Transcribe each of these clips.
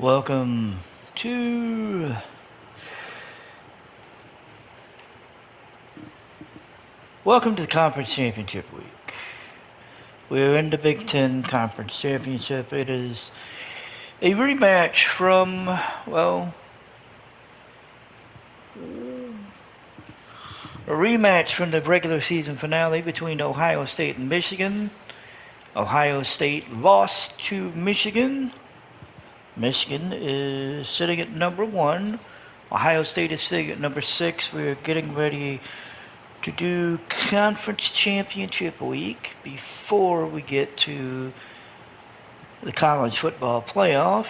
Welcome to Welcome to the Conference Championship Week. We're in the Big Ten Conference Championship. It is a rematch from, a rematch from the regular season finale between Ohio State and Michigan. Ohio State lost to Michigan. Michigan is sitting at number 1. Ohio State is sitting at number 6. We're getting ready to do Conference Championship Week before we get to the college football playoff.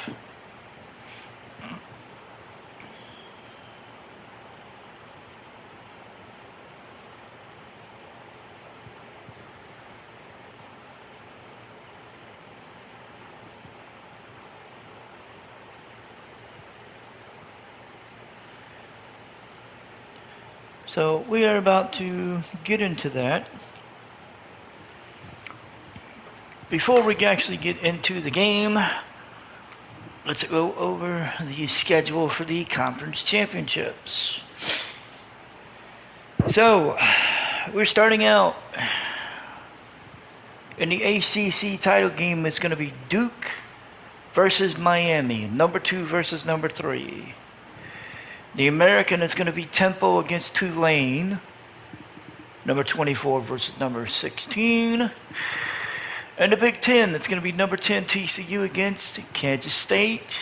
So we are about to get into that. Before we actually get into the game, let's go over the schedule for the conference championships. So we're starting out in the ACC title game. It's going to be Duke versus Miami, number 2 versus number 3. The American is going to be Temple against Tulane, number 24 versus number 16. And the Big Ten, it's going to be number 10 TCU against Kansas State.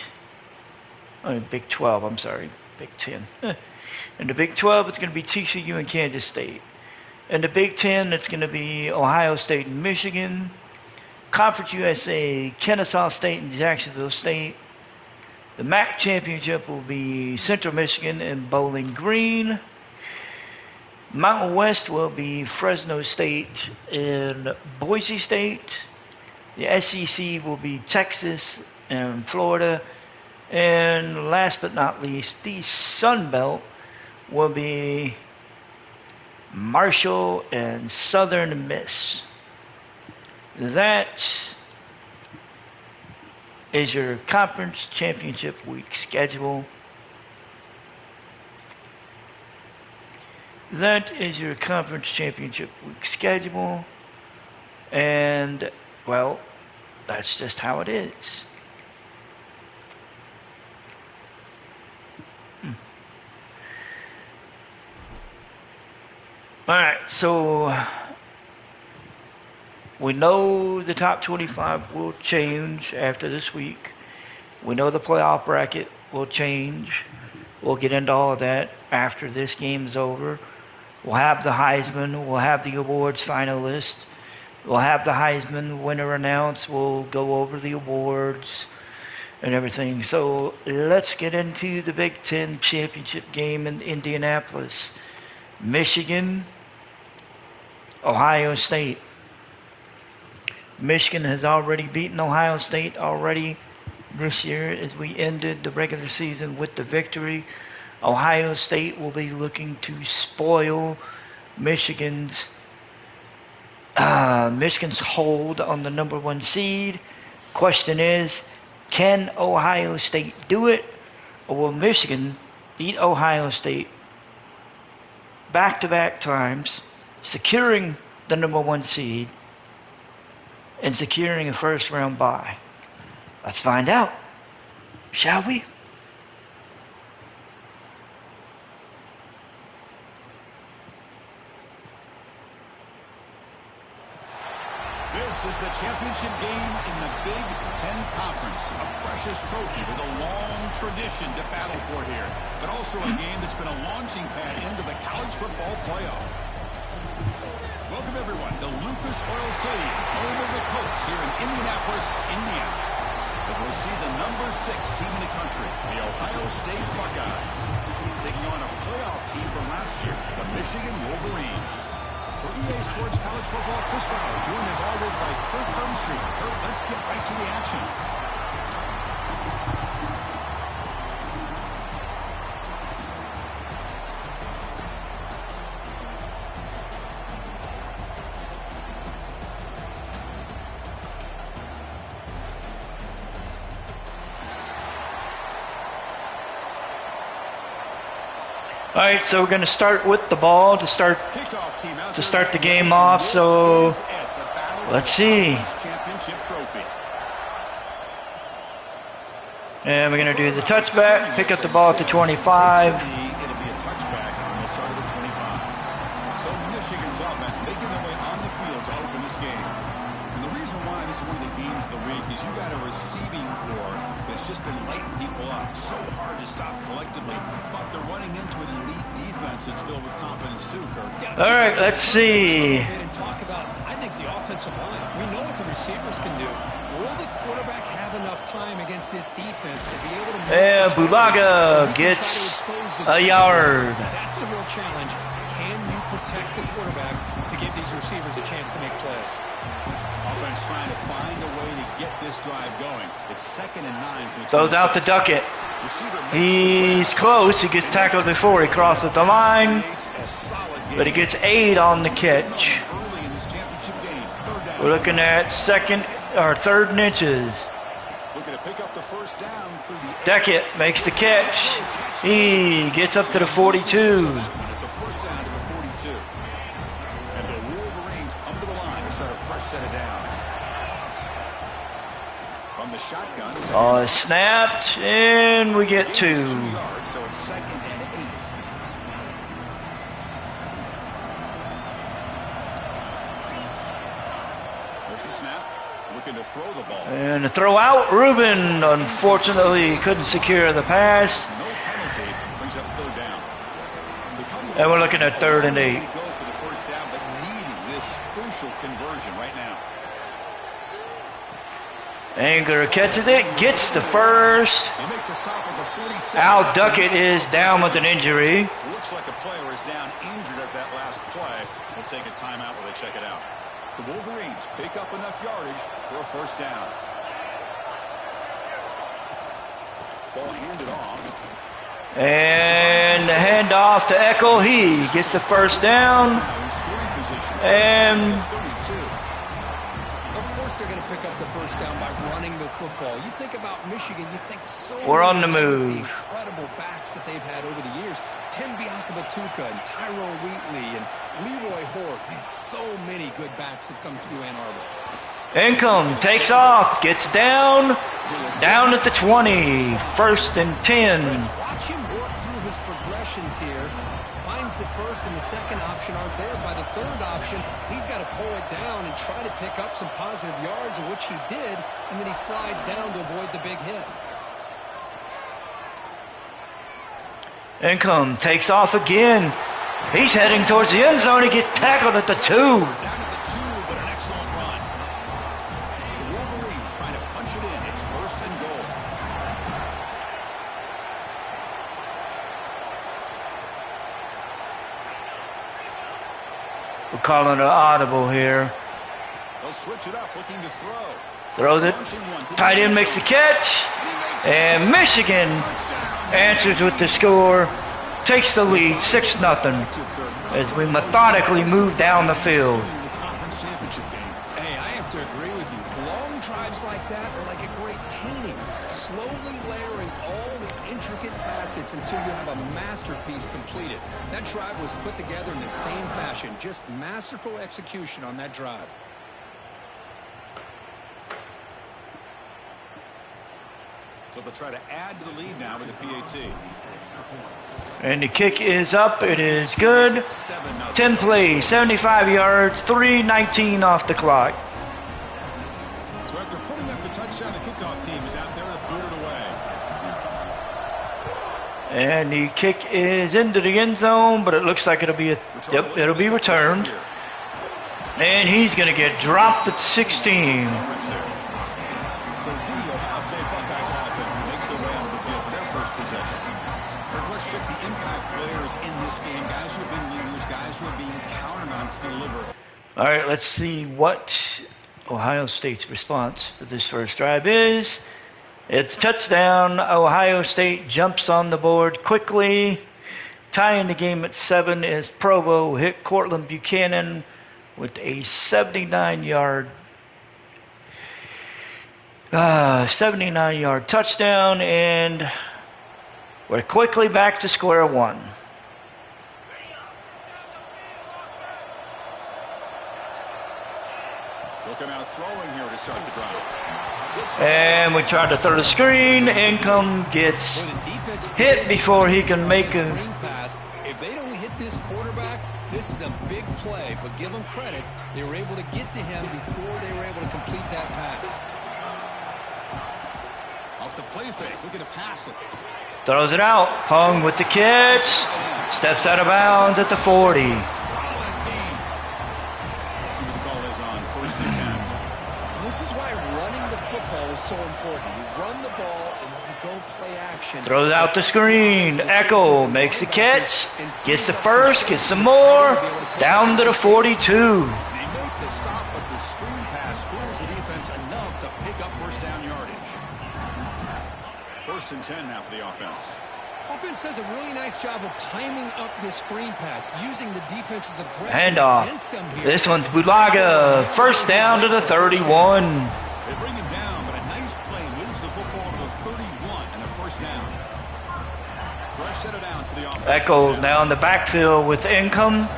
Big 12, I'm sorry, Big 10. And the Big 12, it's going to be TCU and Kansas State. And the Big 10, it's going to be Ohio State and Michigan. Conference USA, Kennesaw State and Jacksonville State. The MAC championship will be Central Michigan and Bowling Green. Mountain West will be Fresno State and Boise State. The SEC will be Texas and Florida. And last but not least, the Sun Belt will be Marshall and Southern Miss. That is your conference championship week schedule. That is your conference championship week schedule. And, well, that's just how it is. Alright, so we know the top 25 will change after this week. We know the playoff bracket will change. We'll get into all of that after this game is over. We'll have the Heisman. We'll have the awards finalists. We'll have the Heisman winner announced. We'll go over the awards and everything. So let's get into the Big Ten championship game in Indianapolis. Michigan, Ohio State. Michigan has already beaten Ohio State already this year as we ended the regular season with the victory. Ohio State will be looking to spoil Michigan's hold on the number 1 seed. Question is, can Ohio State do it, or will Michigan beat Ohio State back-to-back times, securing the number 1 seed and securing a first-round bye? Let's find out, shall we? This is the championship game in the Big Ten Conference, a precious trophy with a long tradition to battle for here, but also a game that's been a launching pad into the college football playoff. Welcome, everyone, to Lucas Oil City, home of the Colts here in Indianapolis, Indiana, as we'll see the number 6 team in the country, the Ohio State Buckeyes, taking on a playoff team from last year, the Michigan Wolverines. For EA Sports College Football, Chris Fowler, joined as always by Kirk Hermstreet. Kirk, let's get right to the action. All right, so we're going to start with the ball to start the game off. So let's see. And we're going to do the touchback, pick up the ball at the 25. It'll be a touchback on the start of the 25. So Michigan's offense making their way on the field to open this game. And the reason why this is one of the games of the week is you got a receiving core that's just been lighting people up. So hard to stop collectively, but they're running into an elite defense that's filled with confidence too, Kirk. All right, let's see. And talk about, I think, the offensive line. We know what the receivers can do. Will the quarterback have enough time against this defense to be able to... And Bulaga gets a yard. That's the real challenge. Can you protect the quarterback to give these receivers a chance to make plays? Offense trying to find a way to get this drive going. It's 2nd and 9. Throws out to Duckett. He's close. He gets tackled before he crosses the line. But he gets 8 on the catch. We're looking at 3rd and inches. Looking to pick up the first down through the Duckett makes the catch. He gets up to the 42. It's a first down to the 42. And the Wolverines come to the line to start a fresh set of downs. From the shotgun. Snapped, and we get 2. So it's 2nd and 8. There's the snap. Looking to throw the ball. And the throw out. Rubin, unfortunately, couldn't secure the pass. No penalty. Brings up 3rd down. And we're looking at 3rd and 8. Go for the first down, but needing this crucial conversion right now. Anger catches it, gets the first. They make the stop at the 47. Al Duckett is down with an injury. Looks like a player is down injured at that last play. We'll take a timeout while they check it out. The Wolverines pick up enough yardage for a first down. Ball handed off. And the handoff to Eckel. He gets the first down. And of course they're going to pick up the first down by running the football. You think about Michigan, you think so we're on the move. Incredible backs that they've had over the years. Tim Biakabatuka and Tyrone Wheatley and Leroy Hort. Man, so many good backs have come through Ann Arbor. Income takes off, gets down at the 20. 1st and 10. Watch him work through his progressions here. Finds the first and the second option aren't there. By the 3rd option, he's got to pull it down and try to pick up some positive yards, of which he did, and then he slides down to avoid the big hit. Income takes off again. He's heading towards the end zone. He gets tackled at the 2. Down at the 2, but an excellent run. The Wolverines trying to punch it in. It's 1st and goal. We're calling an audible here. They'll switch it up, looking to throw. Throws it. Tight end makes the catch. And Michigan answers with the score. Takes the lead 6-0 as we methodically move down the field. Hey, I have to agree with you. Long drives like that are like a great painting. Slowly layering all the intricate facets until you have a masterpiece completed. That drive was put together in the same fashion. Just masterful execution on that drive. So they'll try to add to the lead now with the PAT. And the kick is up. It is good. 10 plays, 75 yards, 3:19 off the clock. So after putting up a touchdown, the kickoff team is out there to put it away. And the kick is into the end zone, but it looks like it'll be it'll be returned. And he's going to get dropped at 16. So the Ohio State Buckeyes offense makes their way onto the field for their first possession. Let's check the impact players in this game, guys who have been leaders, guys who are being counted on to deliver. All right, let's see what Ohio State's response to this first drive is. It's touchdown. Ohio State jumps on the board quickly. Tying the game at 7 is Provo hit Cortland Buchanan with a 79-yard touchdown, and we're quickly back to square one. And we tried to throw the screen. Income gets hit before he can make a... If they don't hit this quarterback, this is a big play. But give them credit. They were able to get to him before they were able to complete that pass. Off the play fake, looking to pass it. Throws it out. Hung with the catch. Steps out of bounds at the 40. Solid game. See what the call is on 1st and 10. This is why running the football is so important. You run the ball and then you go play action. Throws out the screen. Echo makes the catch. Gets the first. Gets some more. Down to the 42. They make the stop, but the screen pass fools the defense enough to pick up first down yardage. 1st and 10 now for the offense. Offense does a really nice job of timing up this screen pass, using the defense's aggression Handoff. against them here. This one's Bulaga. First down to the 31. They bring him down, but a nice play moves the football to the 31 and a first down. Fresh set of downs for the offense. Echo now in the backfield with Income.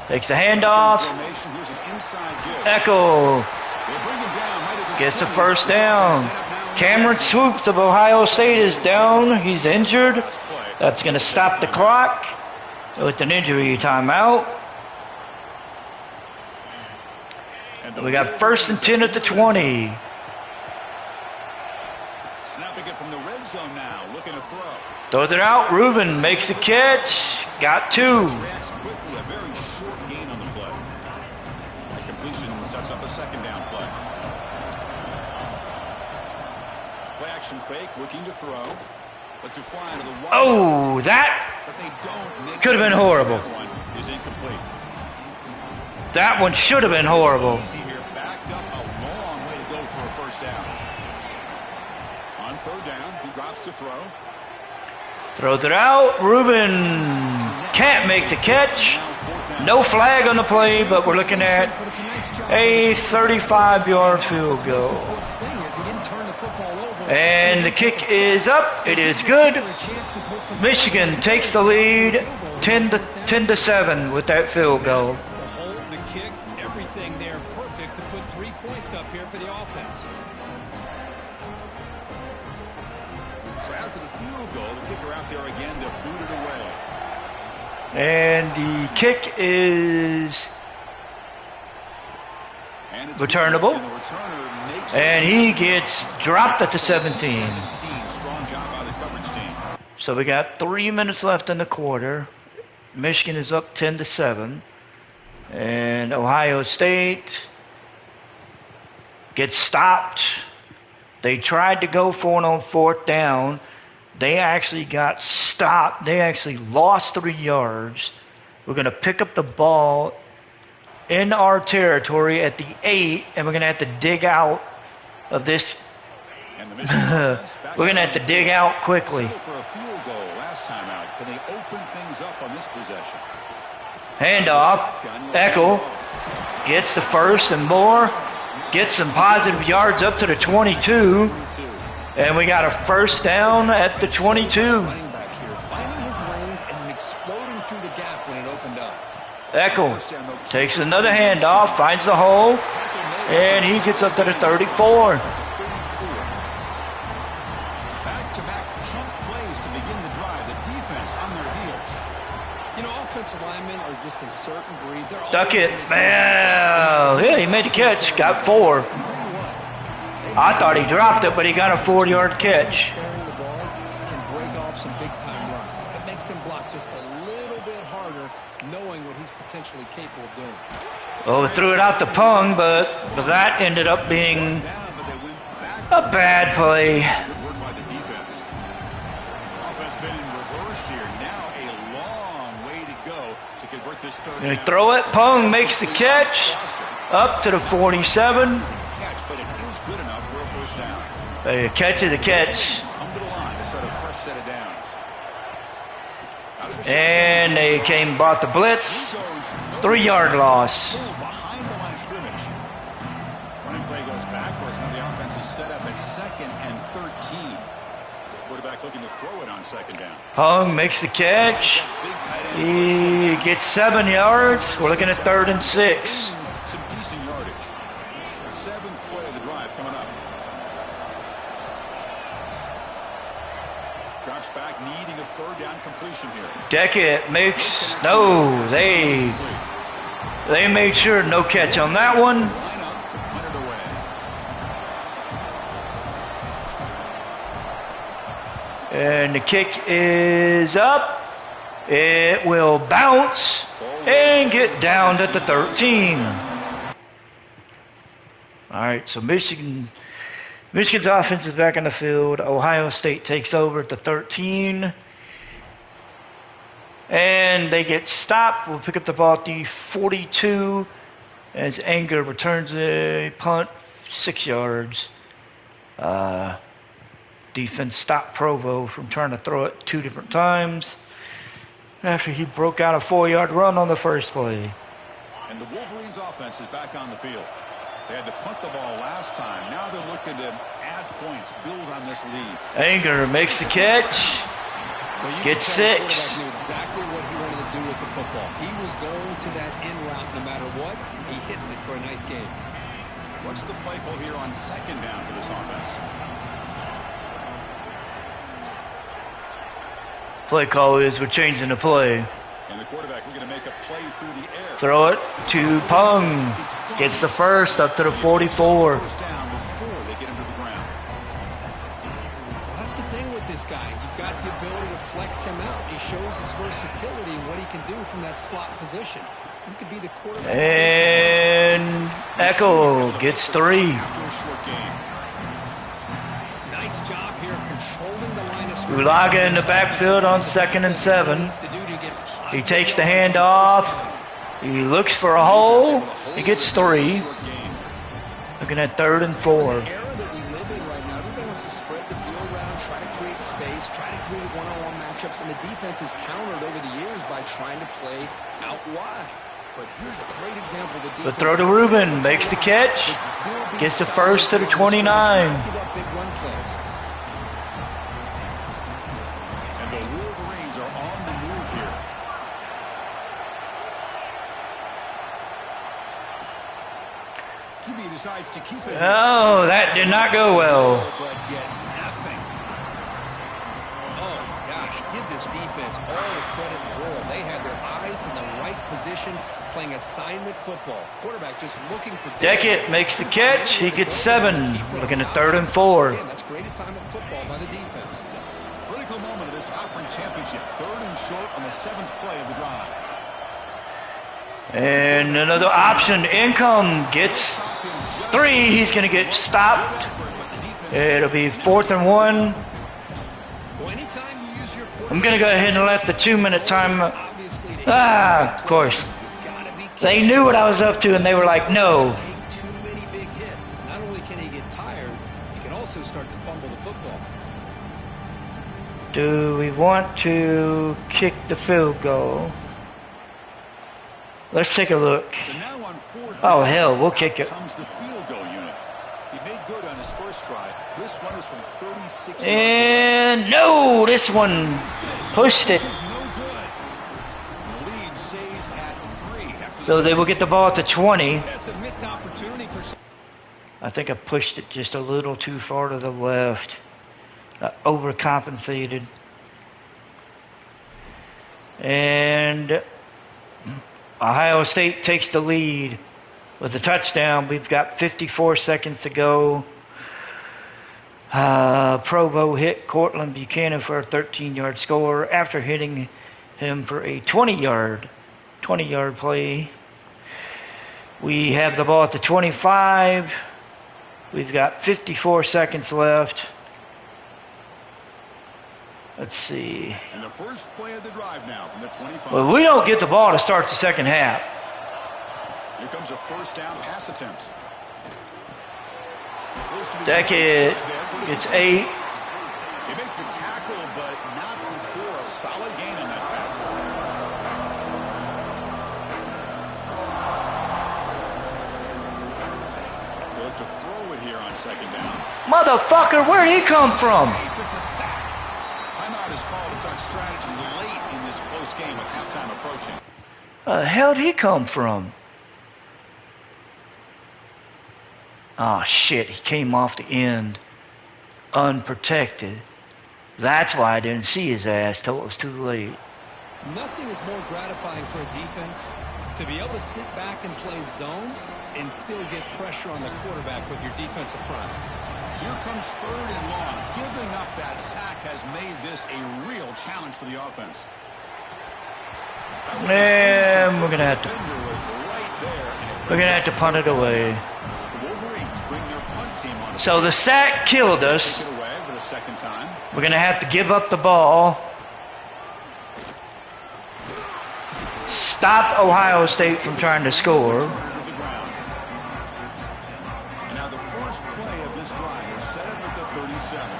Takes the handoff. Here's an inside give. Echo They bring him down right at gets the 20. first down. Cameron Swoops of Ohio State is down. He's injured. That's going to stop the clock with an injury timeout. We got 1st and 10 at the 20. Snapping it from the red zone now, looking to throw. Throws it out. Reuben makes the catch. Got 2. Reacts quickly, a very short gain on the play. The completion sets up a second down play. Play action fake, looking to throw. Lets it fly into the wide. Oh, that But they don't make could have been horrible. That one is incomplete. That one should have been horrible. Easy here, backed up a long way to go for a first down. On 3rd down, he drops to throw. Throws it out. Reuben can't make the catch. No flag on the play, but we're looking at a 35-yard field goal. And the kick is up. It is good. Michigan takes the lead 10 to 7 with that field goal. The hold, the kick, everything there perfect to put 3 points up here for the offense. So after the field goal, the kicker out there again to boot it away. And the kick is returnable. And he gets dropped at the 17. Strong job by the coverage team. So we got 3 minutes left in the quarter. Michigan is up 10 to 7. And Ohio State gets stopped. They tried to go for it on 4th down. They actually got stopped. They actually lost 3 yards. We're going to pick up the ball in our territory at the 8, and we're going to have to dig out of this. We're going to have to dig out quickly. For a field goal last time out. Can they open things up on this possession? Handoff. Eckel gets the first and more. Gets some positive yards up to the 22. And we got a first down at the 22. Running back here, finding his lanes and then exploding through the gap when it opened up. Eckel takes another handoff, finds the hole, and he gets up to the 34. Back-to-back chunk plays to begin the drive. The defense on their heels. You know, offensive linemen are just a certain breed. They're Duck it. Well, yeah, he made the catch, got 4. I thought he dropped it, but he got a 4-yard catch. Carrying the ball can break off some big-time runs. That makes him block just a little bit harder, knowing what he's potentially capable of doing. Well, we threw it out to Pung, but that ended up being a bad play. Good work by the defense. Offense been in reverse here. Now a long way to go to convert this third Gonna down. throw it. Pung makes the catch up to the 47. Catch, but it is good enough for a first down. A catch is a catch. Come to the line to set a fresh set of downs. Out of the And they bought the blitz. 3-yard loss. behind the line of scrimmage. Running play goes backwards. Now the offense is set up at 2nd and 13. Quarterback looking to throw it on 2nd down. Pung makes the catch. Big tight end. He gets 7 yards. We're looking at 3rd and 6. Some decent yardage. The 7th play of the drive coming up. Drops back, needing a third down completion here. Deckett makes no. They made sure no catch on that one. Line up to punt it away. And the kick is up. It will bounce and get down at the 13. All right, so Michigan's offense is back on the field. Ohio State takes over at the 13. And they get stopped. We'll pick up the ball at the 42 as Anger returns a punt 6 yards. Defense stopped Provo from trying to throw it 2 different times after he broke out a 4-yard run on the first play. And the Wolverines offense is back on the field. They had to punt the ball last time. Now they're looking to add points, build on this lead. Anger makes the catch. Gets 6. Knew exactly what he wanted to do with the football. He was going to that in route no matter what. He hits it for a nice game. What's the play call here on second down for this offense? Play call is we're changing the play. And the quarterback looking to make a play through the air. Throw it to Pung. Gets the first up to the 44. First down before they get him to the ground. Well, that's the thing with this guy. You've got the ability to flex him out. He shows his versatility and what he can do from that slot position. He could be the quarterback. And Echo gets 3. After a short game. Nice job here of controlling the line of scrimmage. Ulaga in the backfield on 2nd and 7. He takes the handoff. He looks for a hole. He gets 3. Looking at 3rd and 4. The era that we live in right now, everybody wants to spread the field around, try to create space, try to create one-on-one matchups, and the defense is countered over the years by trying to play out wide. But here's a great example. The throw to Rubin, makes the catch, gets the first to the 29. And the Wolverines are on the move here. QB decides to keep it. Oh, that did not go well. But get nothing. Oh, gosh, give this defense all the credit in the world. They had their eyes in the right position, playing assignment football. Quarterback just looking for... Deckett makes the catch. He gets 7. Looking at 3rd and 4. Again, that's great assignment football by the defense. Critical moment of this conference championship. 3rd and short on the 7th play of the drive. And another option. Income gets 3. He's going to get stopped. It'll be 4th and 1. Well, anytime you use your I'm going to go ahead and let the 2-minute time... of course. They knew what I was up to, and they were like, no. Take too many big hits. Not only can he get tired, he can also start to fumble the football. Do we want to kick the field goal? Let's take a look. So now on 4th Oh, down, hell, we'll kick it. comes the field goal unit. He made good on his first try. This one is from 36 yards And no, this one pushed it. away. Is no good. The lead stays at 3 after So they will get the ball at the 20. That's a missed opportunity for... I think I pushed it just a little too far to the left. I overcompensated. And Ohio State takes the lead with a touchdown. We've got 54 seconds to go. Provo hit Cortland Buchanan for a 13-yard score after hitting him for a 20-yard play. We have the ball at the 25. We've got 54 seconds left. Let's see. And the first play of the drive now from the 25. Well, we don't get the ball to start the second half. Here comes a first down pass attempt. Deckett gets 8. They make the tackle, but not before a solid gain on that pass. They look to throw it here on second down. Motherfucker, where'd he come from? It's a sack. Timeout is called to talk strategy late in this close game with halftime approaching. The hell did he come from? Oh shit, he came off the end unprotected. That's why I didn't see his ass till it was too late. Nothing is more gratifying for a defense to be able to sit back and play zone and still get pressure on the quarterback with your defensive front. So here comes 3rd and long. Giving up that sack has made this a real challenge for the offense. And we're gonna have to punt it away. The Wolverines bring their punt team on. So the sack killed us. Get away for the 2nd time. We're gonna have to give up the ball. Stop Ohio State from trying to score. And now the first play of this drive is set up at the 37.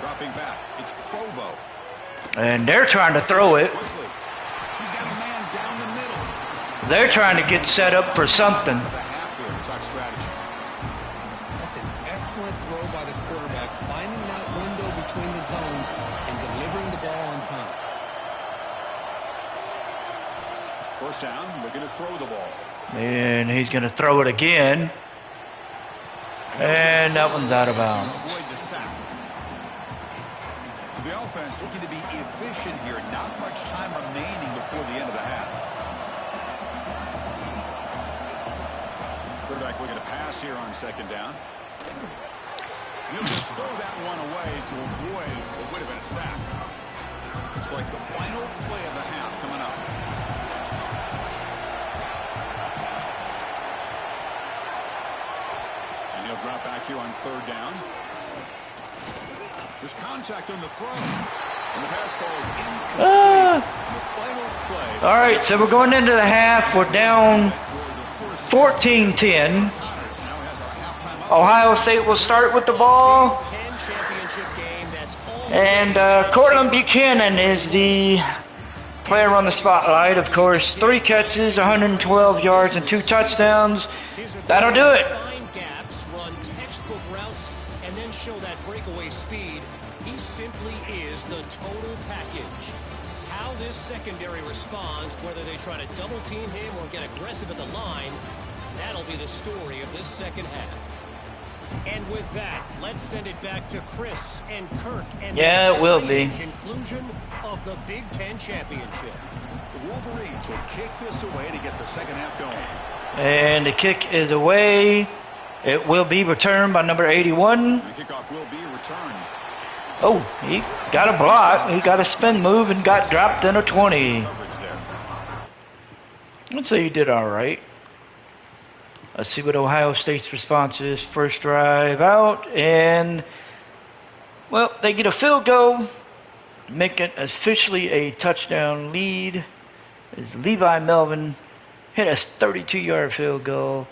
Dropping back, it's Provo. And they're trying to throw it. Quickly. He's got a man down the middle. They're trying to get set up for something. The half here, tuck strategy. That's an excellent throw by the quarterback, finding that window between the zones and delivering the ball on time. 1st down, looking to throw the ball. And he's going to throw it again. And that one's out of bounds. Avoid the sack. So the offense looking to be efficient here. Not much time remaining before the end of the half. Quarterback looking to pass here on 2nd down. He'll just throw that one away to avoid what would have been a sack. Looks like the final play of the half coming up. And he'll drop back here on 3rd down. There's contact on the throw. And the pass falls incomplete. The final play. All right, so we're going into the half. We're down 14-10. Ohio State will start with the ball. And Cortland Buchanan is the player on the spotlight. Of course, 3 catches, 112 yards, and 2 touchdowns. That'll do it. Find gaps, run textbook routes, and then show that breakaway speed. He simply is the total package. How this secondary responds, whether they try to double team him or get aggressive at the line, that'll be the story of this 2nd half. And with that, let's send it back to Chris and Kirk. And yeah, it will be. Conclusion of the Big Ten Championship. The Wolverines will kick this away to get the 2nd half going. And the kick is away. It will be returned by number 81. The kickoff will be returned. Oh, he got a block. He got a spin move and got dropped in a 20. Let's say he did all right. Let's see what Ohio State's response is. First drive out, and, well, they get a field goal, make it officially a touchdown lead, as Levi Melvin hit a 32-yard field goal,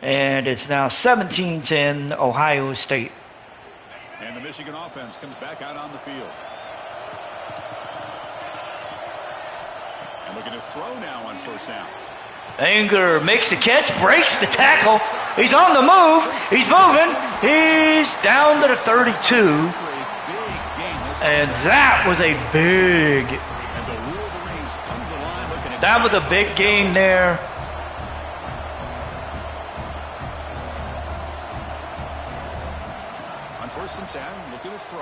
and it's now 17-10 Ohio State. And the Michigan offense comes back out on the field. And looking to throw now on 1st down. Anger makes the catch, breaks the tackle. He's on the move. He's moving. He's down to the 32. And that was a big. That was a big game there. On 1st and 10, looking to throw.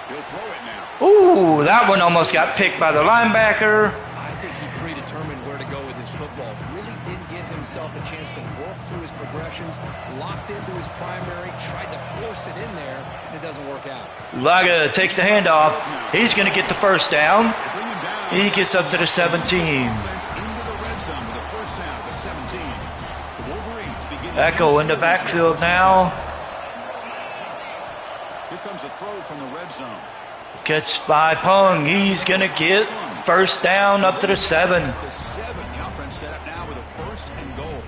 He'll throw it now. Ooh, that one almost got picked by the linebacker. I think he predetermined where to go with his football. Really didn't give himself a chance to work through his progressions. Locked into his primary, tried to force it in there, and it doesn't work out. Laga takes the handoff. He's going to get the 1st down. He gets up to the 17. Echo in the backfield now. Here comes a throw from the red zone. Catch by Pung. He's going to get 1st down up to the 7. The 7. The offense set up now with a 1st and goal.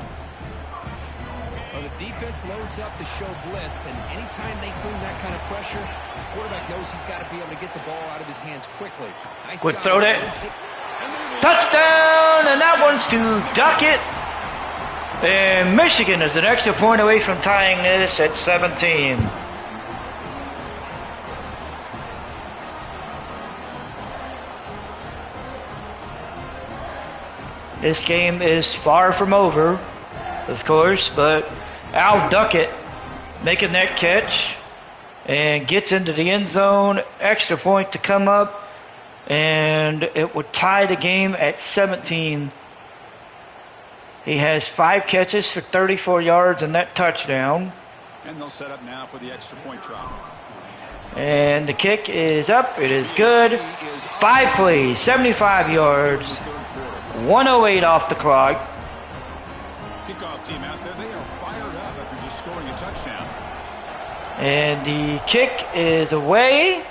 Well, the defense loads up to show blitz, and anytime they bring that kind of pressure, the quarterback knows he's got to be able to get the ball out of his hands quickly. Nice Quick job throw that. Touchdown! And that one's to Duckett. And Michigan is an extra point away from tying this at 17. This game is far from over. of course, but Al Duckett making that catch and gets into the end zone. Extra point to come up, and it would tie the game at 17. He has 5 catches for 34 yards and that touchdown. And they'll set up now for the extra point try. And the kick is up. It is good. 5 plays, 75 yards, 1:08 off the clock. Kickoff team out there, they are fired up after just scoring a touchdown. And the kick is away.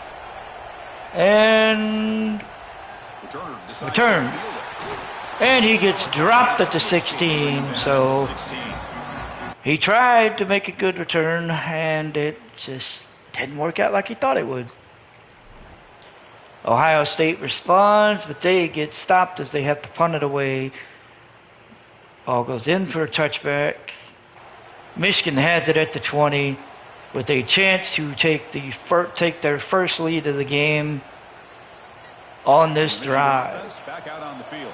And return. And he gets dropped at the 16. So he tried to make a good return, and it just didn't work out like he thought it would. Ohio State responds, but they get stopped as they have to punt it away. Ball goes in for a touchback. Michigan has it at the 20 with a chance to take their first lead of the game on this drive. Back out on the field.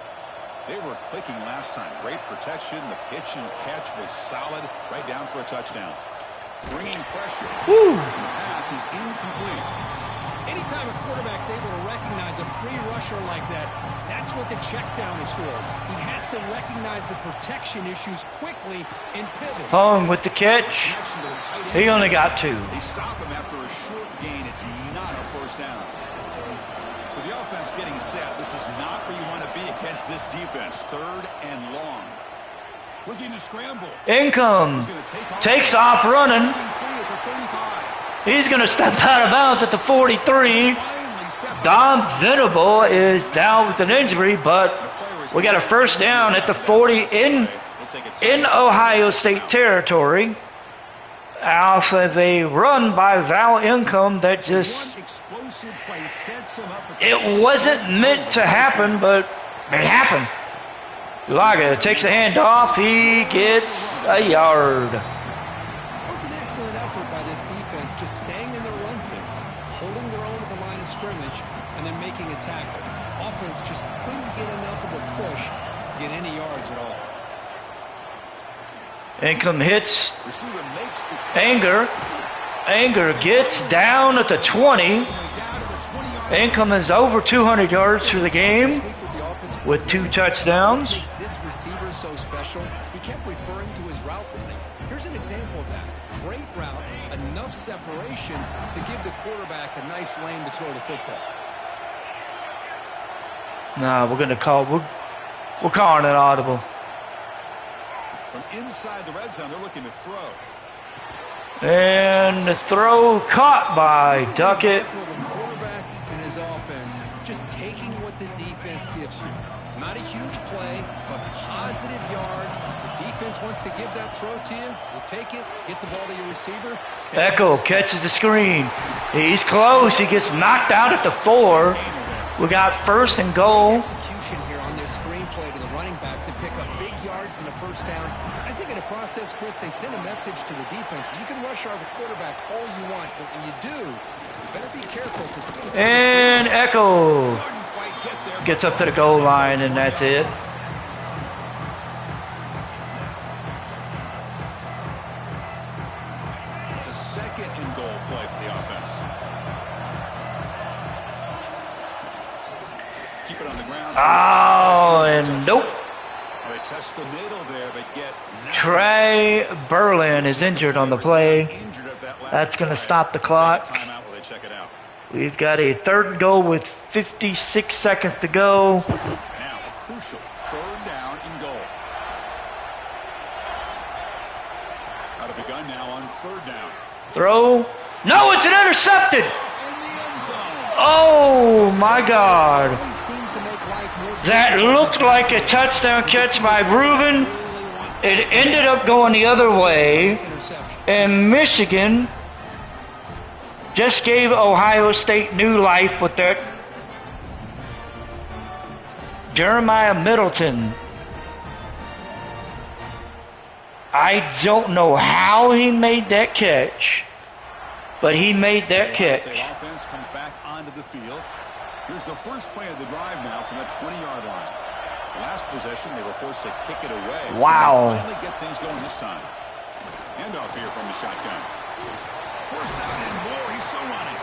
They were clicking last time. Great protection. The pitch and catch was solid. Right down for a touchdown. Bringing pressure. Woo. The pass is incomplete. Anytime a quarterback's able to recognize a free rusher like that, that's what the check down is for. He has to recognize the protection issues quickly and pivot. Hung with the catch. He only got 2. They stop him after a short gain. It's not a first down. So the offense getting set. This is not where you want to be against this defense. 3rd and long. Looking to scramble. Income. Takes off running. He's going to step out of bounds at the 43. Dom Venable is down with an injury, but we got a first down at the 40 in Ohio State territory. Off of a run by Val Income that just, it wasn't meant to happen, but it happened. Laga takes the hand off. He gets a yard. It was an excellent effort by this defense, just staying in their run fence, holding their own at the line of scrimmage, and then making a tackle. Offense just couldn't get enough of a push to get any yards at all. Income hits Anger. Anger gets down at the 20. Income is over 200 yards for the game with 2 touchdowns. What makes this receiver so special? He kept referring to his route running. Here's an example of that. Great route, enough separation to give the quarterback a nice lane to throw the football. Nah, we're calling it audible. From inside the red zone, they're looking to throw. And the throw caught by Duckett. The quarterback and his offense just taking what the defense gives you. Not a huge play, but positive yards. The defense wants to give that throw to you. You take it, get the ball to your receiver. Echo catches the screen. He's close. He gets knocked out at the 4. We got 1st and goal. Execution here on this screenplay to the running back to pick up big yards and a first down. I think in the process, Chris, they send a message to the defense. You can rush our quarterback all you want, but when you do, you better be careful. And Echo gets up to the goal line, and that's it. It's a 2nd and goal play for the offense. Keep it on the ground. Oh, and nope. They test the middle there, but get Trey Berlin is injured on the play. That's going to stop the clock. We've got a 3rd and goal with 56 seconds to go. Now a crucial 3rd down and goal. Out of the gun now on 3rd down. Throw. No, it's an intercepted. Oh, my God. That looked like a touchdown catch by Reuben. It ended up going the other way. And Michigan just gave Ohio State new life with that. Jeremiah Middleton. I don't know how he made that catch, but he made that catch. Offense comes back onto the field. Here's the first play of the drive now from the 20-yard line. Last possession, they were forced to kick it away. Wow. Finally get things going this time. Handoff here from the shotgun. First down and more. He's still running.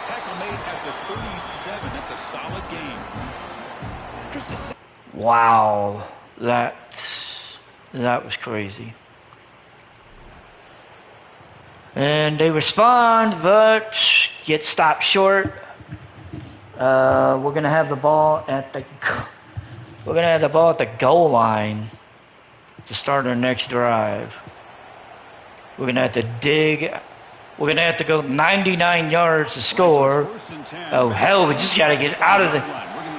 Tackle made at the 37. That's a solid game. Wow. That was crazy. And they respond, but get stopped short. We're gonna have the ball at the goal line to start our next drive. We're gonna have to dig. We're gonna have to go 99 yards to score. Oh hell, we just gotta get out of the.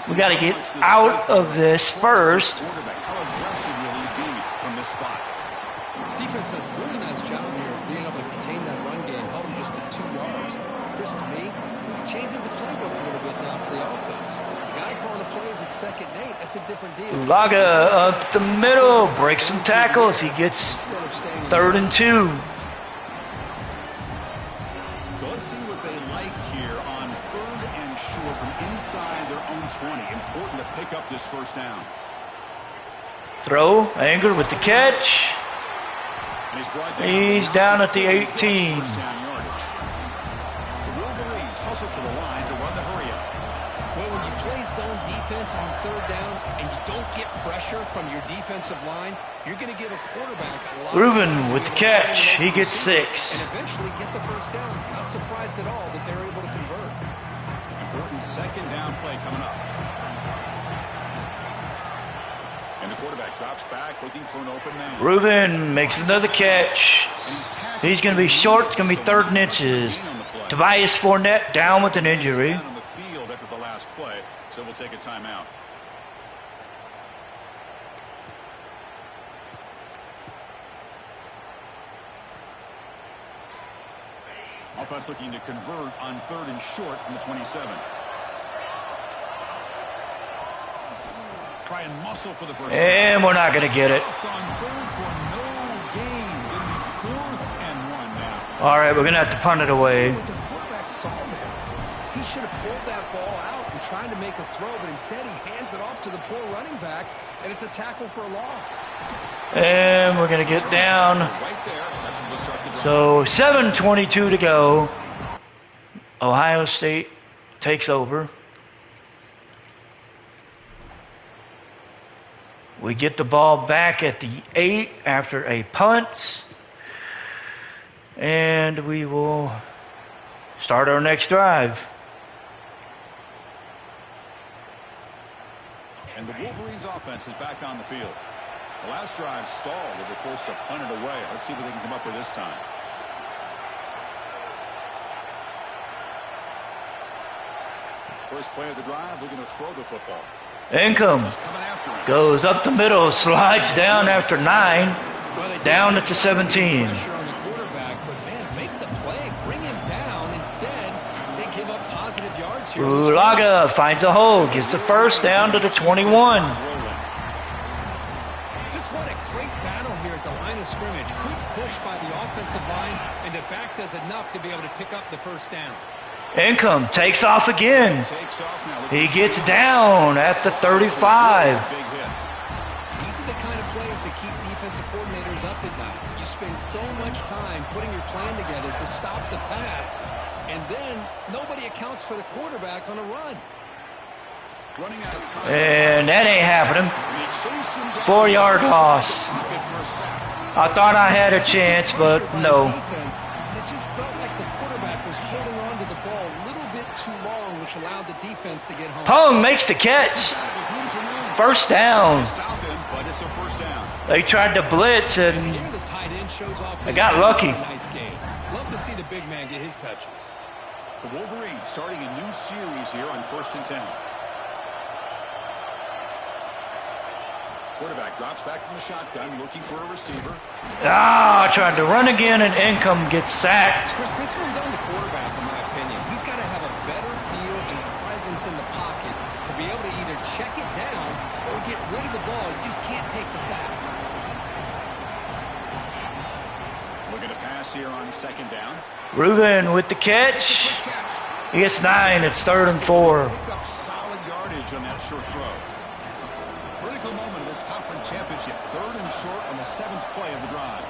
We gotta get out of this first. Defense does a really nice job here being able to contain that run game, held them just to 2 yards. Chris, to me, this changes the playbook a little bit now for the offense. The guy calling the plays at 2nd and 8, that's a different deal. Ulaga up the middle, breaks some tackles. He gets 3rd and 2. So let's see what they like here on 3rd and short from inside their own 20. Important to pick up this first down. Throw, Anger with the catch. He's down at the 18. The Wolverines hustle to the line to run the hurry up. Well, when you play zone defense on 3rd down and you don't get pressure from your defensive line, you're going to give a quarterback a lot Reuben of time with the catch. He gets 6. and eventually get the first down. Not surprised at all that they're able to convert. Important 2nd down play coming up. And the quarterback drops back looking for an open man. Reuben makes another catch. He's going to be short. It's going to be 3rd and inches. Tobias Fournette down with an injury. On the field after the last play, so we'll take a timeout. Offense looking to convert on 3rd and short from the 27. Try and muscle for the first And we're not going to get it. on 3rd for no gain. Going to be 4th and 1 now. All right, we're going to have to punt it away. What the quarterback saw there, he should have pulled that ball out and tried to make a throw, but instead he hands it off to the poor running back, and it's a tackle for a loss. And we're going to get down. Right there. That's when we'll start the drive. So 7:22 to go. Ohio State takes over. We get the ball back at the 8 after a punt. And we will start our next drive. And the Wolverines offense is back on the field. The last drive stalled. They were forced to punt it away. Let's see what they can come up with this time. First play of the drive, looking to throw the football. Income Defense is coming after him. goes up the middle, slides down after 9, down at the 17. Pressure on the quarterback, but man, make the play, bring him down. Instead, they give up positive yards here. Ulaga finds a hole, gets the first down to the 21. Just what a great battle here at the line of scrimmage. Good push by the offensive line, and the back does enough to be able to pick up the first down. Income takes off again. Takes off now. Look He at gets the down at the 35. big hit. These are the kind of plays that keep defensive coordinators up at night. You spend so much time putting your plan together to stop the pass, and then nobody accounts for the quarterback on a run. Running out of time. And that ain't happening. And they chase him down. 4-yard loss. Pocket for a sack. I thought I had a chance, but Pressure by no. the defense, and it just felt like the quarterback was holding on to the ball a little bit too long, which allowed the defense to get home. Pong makes the catch. With room to run. First down. Stop him, but it's a first down. They tried to blitz Here and the tight end shows off. I got lucky. Nice game. Love to see the big man get his touches. The Wolverines starting a new series here on 1st and 10. Quarterback drops back from the shotgun, looking for a receiver. tried to run again and Income gets sacked. Chris, this one's on the quarterback, in my opinion. He's got to have a better feel and a presence in the pocket to be able to either check it down or get rid of the ball. You just can't take the sack. Looking to pass here on 2nd down. Reuben with the catch. Quick catch. He gets 9. It's 3rd and 4. Pick up solid yardage on that short throw. Pretty critical moment of this conference championship. 3rd and short on the 7th play of the drive.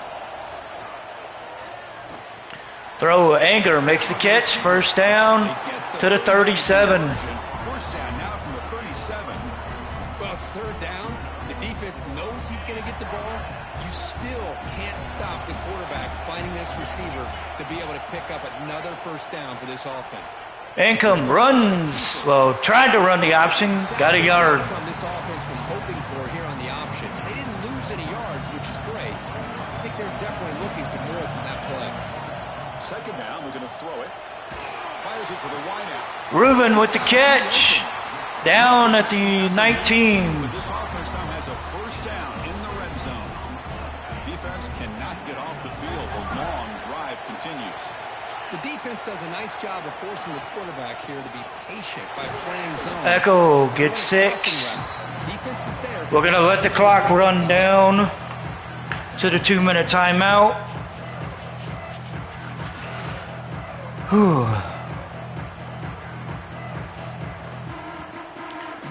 Throw, Anger makes the catch. First down to the 37. First down now from the 37. Well, it's 3rd down. The defense knows he's going to get the ball. You still can't stop the quarterback finding this receiver to be able to pick up another first down for this offense. Income runs. Well, tried to run the option. Got a yard. This offense was hoping for here on the option. They didn't lose any yards, which is great. I think they're definitely looking for more from that play. 2nd down, we're going to throw it. Fires it to the wideout. Reuben with the catch. Down at the 19. But this offense now has a first down in the red zone. Defense cannot get off the field. The long drive continues. The defense does a nice job of forcing the quarterback here to be patient by playing zone. Echo gets 6. Defense is there. We're going to let the clock run down to the 2-minute timeout. Whew.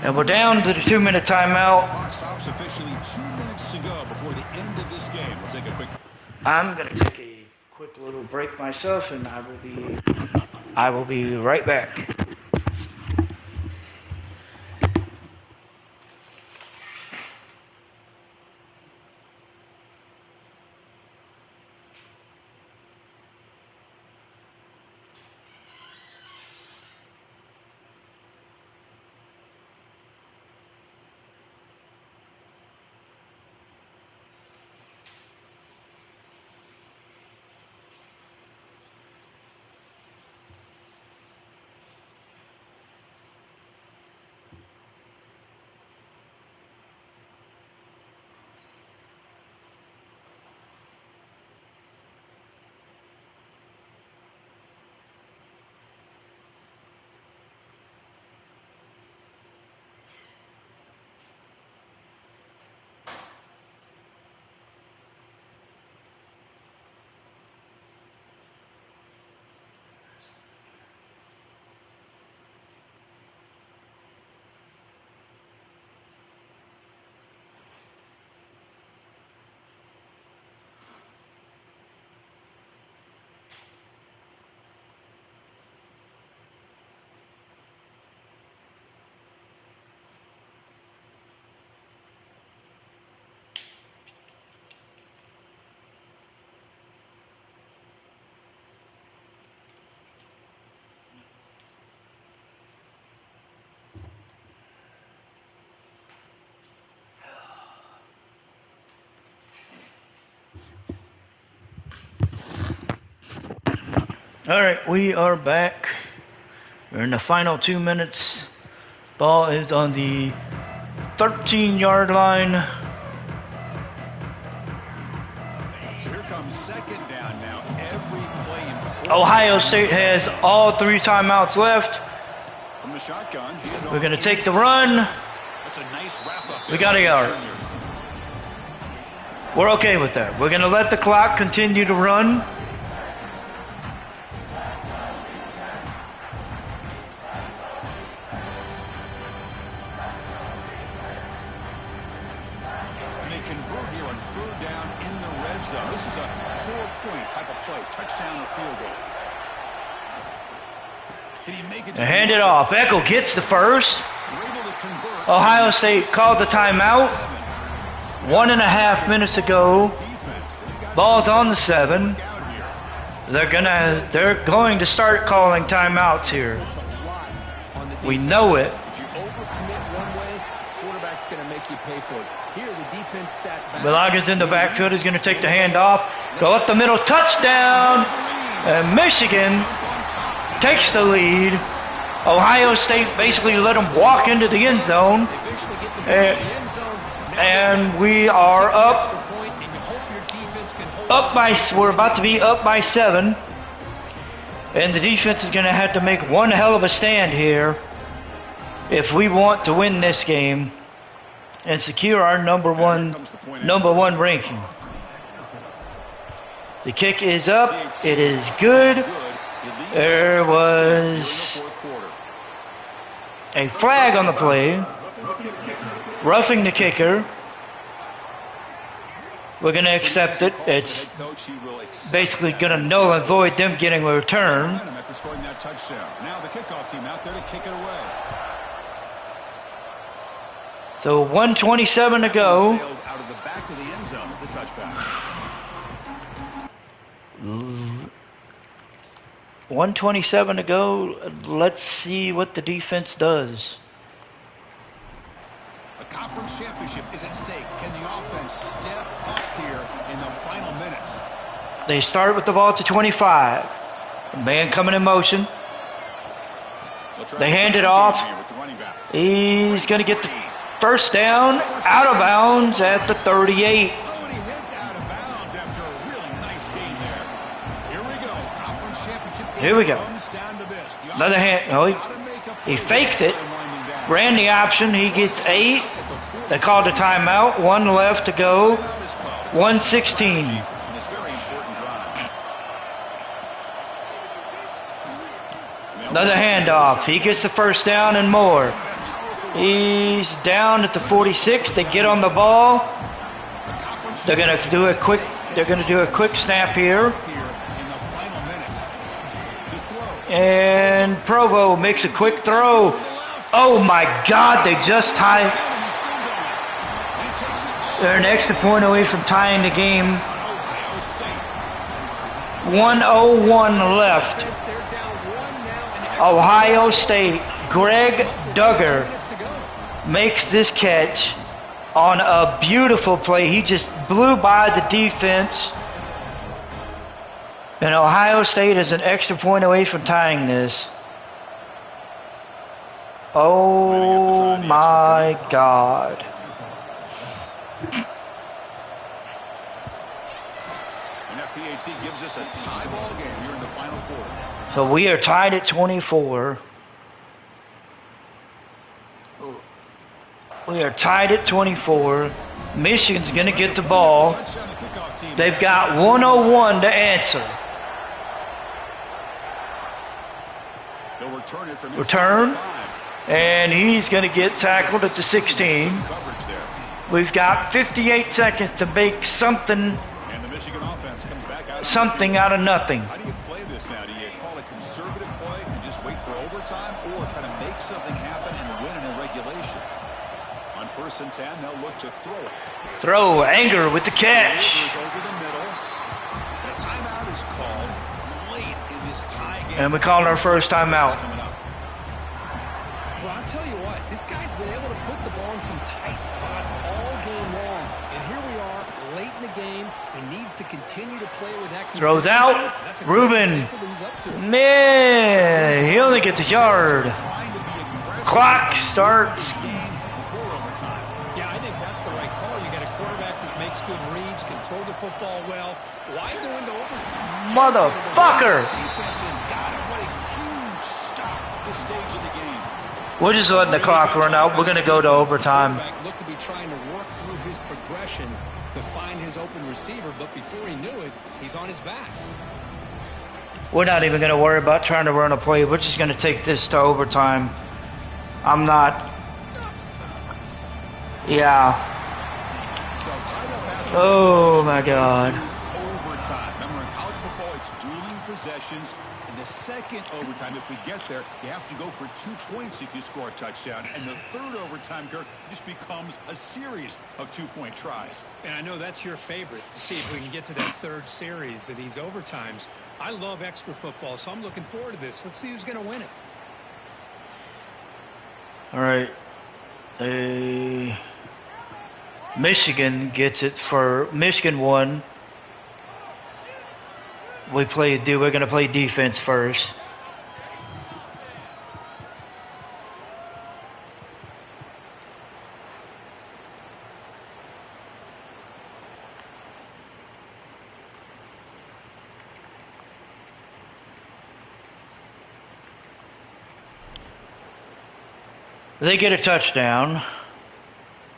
And we're down to the 2-minute timeout. Clock stops officially 2 minutes to go before the end of this game. We'll take a quick. I'm going to take a quick little break myself, and I will be right back. All right, we are back. We're in the final 2 minutes. Ball is on the 13-yard line. So here comes 2nd down now. Every play important. Ohio State has all 3 timeouts left. From the shotgun, We're going to take the run. That's a nice wrap up. We got a yard. We're okay with that. We're going to let the clock continue to run. Convert here on 3rd down in the red zone. This is a 4-point type of play, touchdown or field goal. Can he make it to Hand it off. Eckel gets the first. Ohio State called the timeout. 1.5 minutes ago. Ball's on the 7. They're going to start calling timeouts here. We know it. If you overcommit one way, quarterback's going to make you pay for it. Here, the defense sat back. Balaga's in the backfield. He's going to take the handoff. Go up the middle. Touchdown. And Michigan takes the lead. Ohio State basically let them walk into the end zone. And we are we're about to be up by 7. And the defense is going to have to make one hell of a stand here if we want to win this game and secure our number one ranking. The kick is up. It is good. There was a flag on the play. roughing the kicker. We're going to accept it. It's basically going to null and void them getting a return. After scoring that touchdown. Now the kickoff team out there to kick it away. So 1:27 to go. Sails out of the back of the end zone with the touchback. 1:27 to go. Let's see what the defense does. A conference championship is at stake. Can the offense step up here in the final minutes? They start with the ball at the 25. Man coming in motion. They hand it off. He's going to get the first down out of bounds at the 38. Here we go. Another hand. Oh, he faked it. Ran the option. He gets 8. They called a timeout. 1 left to go. 1:16. Another handoff. He gets the first down and more. He's down at the 46. They get on the ball. They're going to do a quick. They're going to do a quick snap here. And Provo makes a quick throw. Oh my God! They just tied. They're an extra point away from tying the game. 1:01 left. Ohio State, Greg Duggar makes this catch on a beautiful play. He just blew by the defense. And Ohio State is an extra point away from tying this. Oh my God. And that PAT gives us a tie ball game here in the final quarter. So we are tied at 24. We are tied at 24. Michigan's going to get the ball. They've got 1:01 to answer. Return. And he's going to get tackled at the 16. We've got 58 seconds to make something out of nothing. How do you play this now? Do you call a conservative play and just wait for overtime, or try to make something happen and win in regulation? On 1st and 10, they'll look to throw it. Throw, Anger with the catch. Over the middle. And a timeout is called late in this tie game. And we called our first timeout. Well, I'll tell you what, this guy's been able to put the ball in some tight spots all game long. And here we are, late in the game. He needs to continue to play with that. Throws out. Ruben. Man, he only gets a yard. Clock starts. Yeah, I think that's the right call. You got a quarterback that makes good reads, can throw the football well. Why go into overtime? Motherfucker. Defense has got it. What a huge stop at this stage of the game. We're just letting the clock run out. We're going to go to overtime. Looked to be trying to work through his progressions to find his open receiver, but before he knew it, he's on his back. We're not even going to worry about trying to run a play. We're just going to take this to overtime. I'm not. Yeah. Oh my God. Overtime. Remember, in college football, it's dueling possessions. In the second overtime, if we get there, you have to go for 2 points if you score a touchdown. And the third overtime, Kirk, just becomes a series of 2-point tries. And I know that's your favorite, to see if we can get to that third series of these overtimes. I love extra football, so I'm looking forward to this. Let's see who's going to win it. All right. Michigan gets it for Michigan 1. We're going to play defense first. They get a touchdown,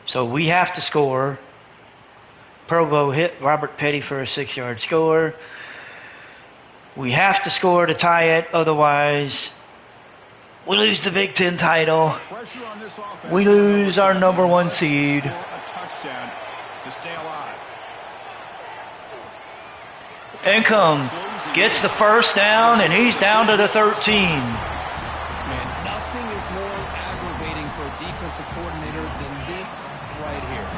so we have to score. Provo hit Robert Petty for a 6-yard score. We have to score to tie it, otherwise We lose the Big Ten title. Pressure on this offense. We lose our number 1 seed. Score a touchdown to stay alive. Income gets the first down, and he's down to the 13. Man, nothing is more aggravating for a defensive coordinator than this right here.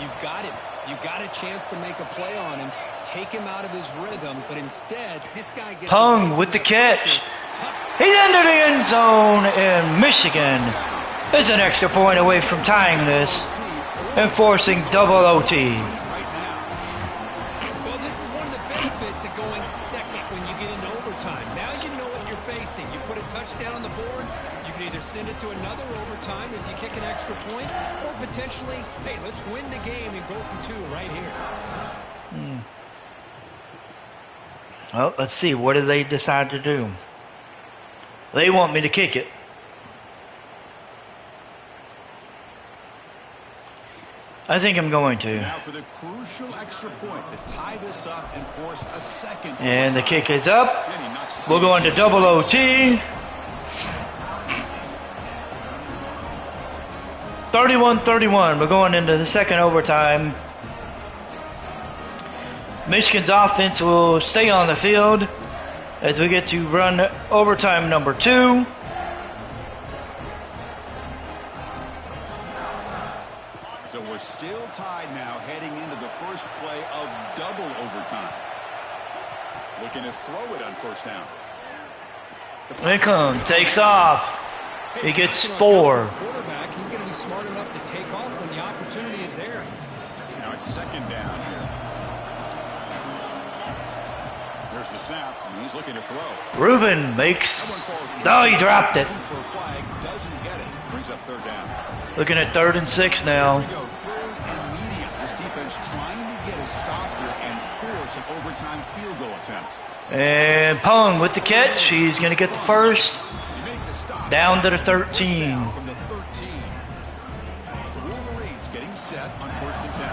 You've got him. You've got a chance to make a play on him, take him out of his rhythm, but instead, this guy gets Pung with the catch. He's into the end zone, and Michigan is an extra point away from tying this and forcing double OT. Well, this is one of the benefits of going second when you get into overtime. Now you know what you're facing. You put a touchdown on the board, you can either send it to another overtime if you kick an extra point, or potentially, hey, let's win the game and go for 2 right here. Well, let's see. What do they decide to do? They want me to kick it. I think I'm going to. Now for the crucial extra point to tie this up and force a second. And the kick is up. We'll go into double OT. 31-31. We're going into the second overtime. Michigan's offense will stay on the field as we get to run overtime number 2. So we're still tied now heading into the first play of double overtime. Looking to throw it on first down. Lincoln takes off. He gets 4. Quarterback, he's going to be smart enough to take off when the opportunity is there. Now it's second down here. There's the snap, and he's looking to throw. Rubin makes... Oh, he dropped it. For a flag, doesn't get it. Brings up third down. Looking at 3rd and 6 now. Here we go, 3rd and medium. This defense trying to get a stop here and force an overtime field goal attempt. And Pung with the catch. He's going to get the first. You make the stop. Down to the 13. First down from the 13. The Wolverines getting set on 1st and 10.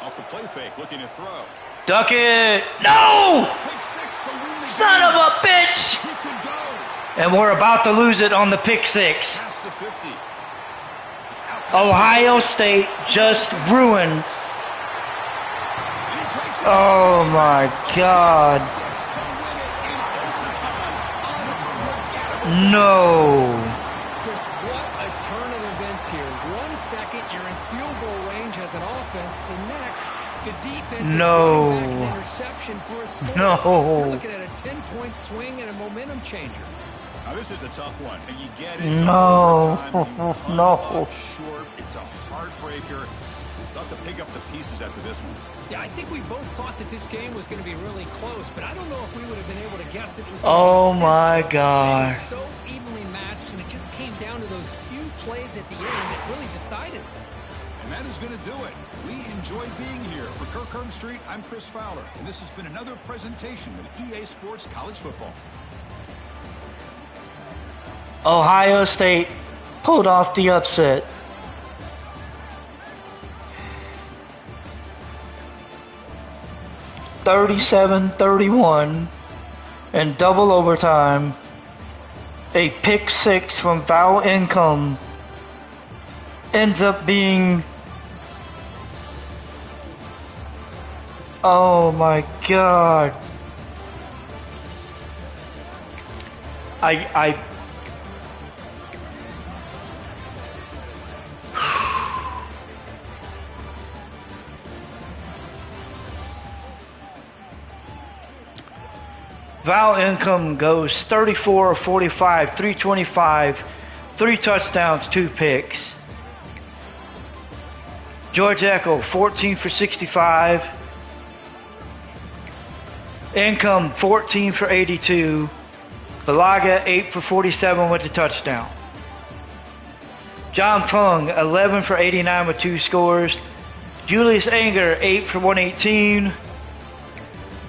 Off the play fake, looking to throw. Duck it. No! Pick 6 to win the Son game. of a bitch! He could go And we're about to lose it on the pick 6. past the 50. Ohio State just ruined. And he takes it. Oh my God. 6 to win it in overtime. No. Chris, what a turn of events here. 1 second, you're in field goal range as an offense. The next, the defense is running back an interception for a score. No. You're looking at a 10-point swing and a momentum changer. Now this is a tough one. And you get it. No. Overtime, No. short. It's a heartbreaker. Thought to pick up the pieces after this one. Yeah, I think we both thought that this game was going to be really close, but I don't know if we would have been able to guess it was going Oh to be my this close. God. It was so evenly matched, and it just came down to those few plays at the end that really decided. And that is going to do it. We enjoy being here. For Kirk Street, I'm Chris Fowler, and this has been another presentation of EA Sports College Football. Ohio State pulled off the upset. (37-31) in double overtime. A pick 6 from Val Income ends up being... Oh my God. I Val Income goes 34 of 45, 325, 3 touchdowns, 2 picks. George Echo, 14 for 65. Income, 14 for 82. Balaga, 8 for 47 with the touchdown. John Pung, 11 for 89 with 2 scores. Julius Anger, 8 for 118.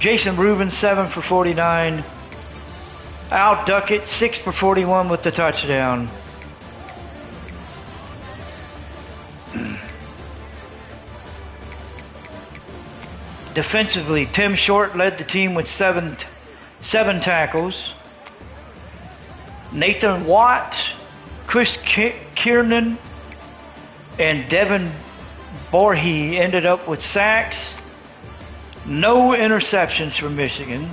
Jason Rubin, 7 for 49. Al Duckett, 6 for 41 with the touchdown. Defensively, Tim Short led the team with seven tackles. Nathan Watt, Chris Kiernan, and Devin Borhe ended up with sacks. No interceptions for Michigan.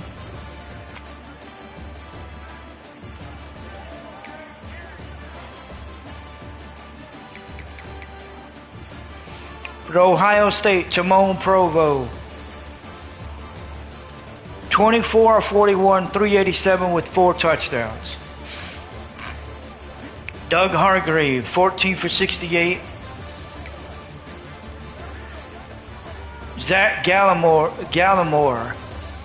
For Ohio State, Timon Provo, 24 41, 387 with 4 touchdowns. Doug Hargrave, 14 for 68. Zach Gallimore,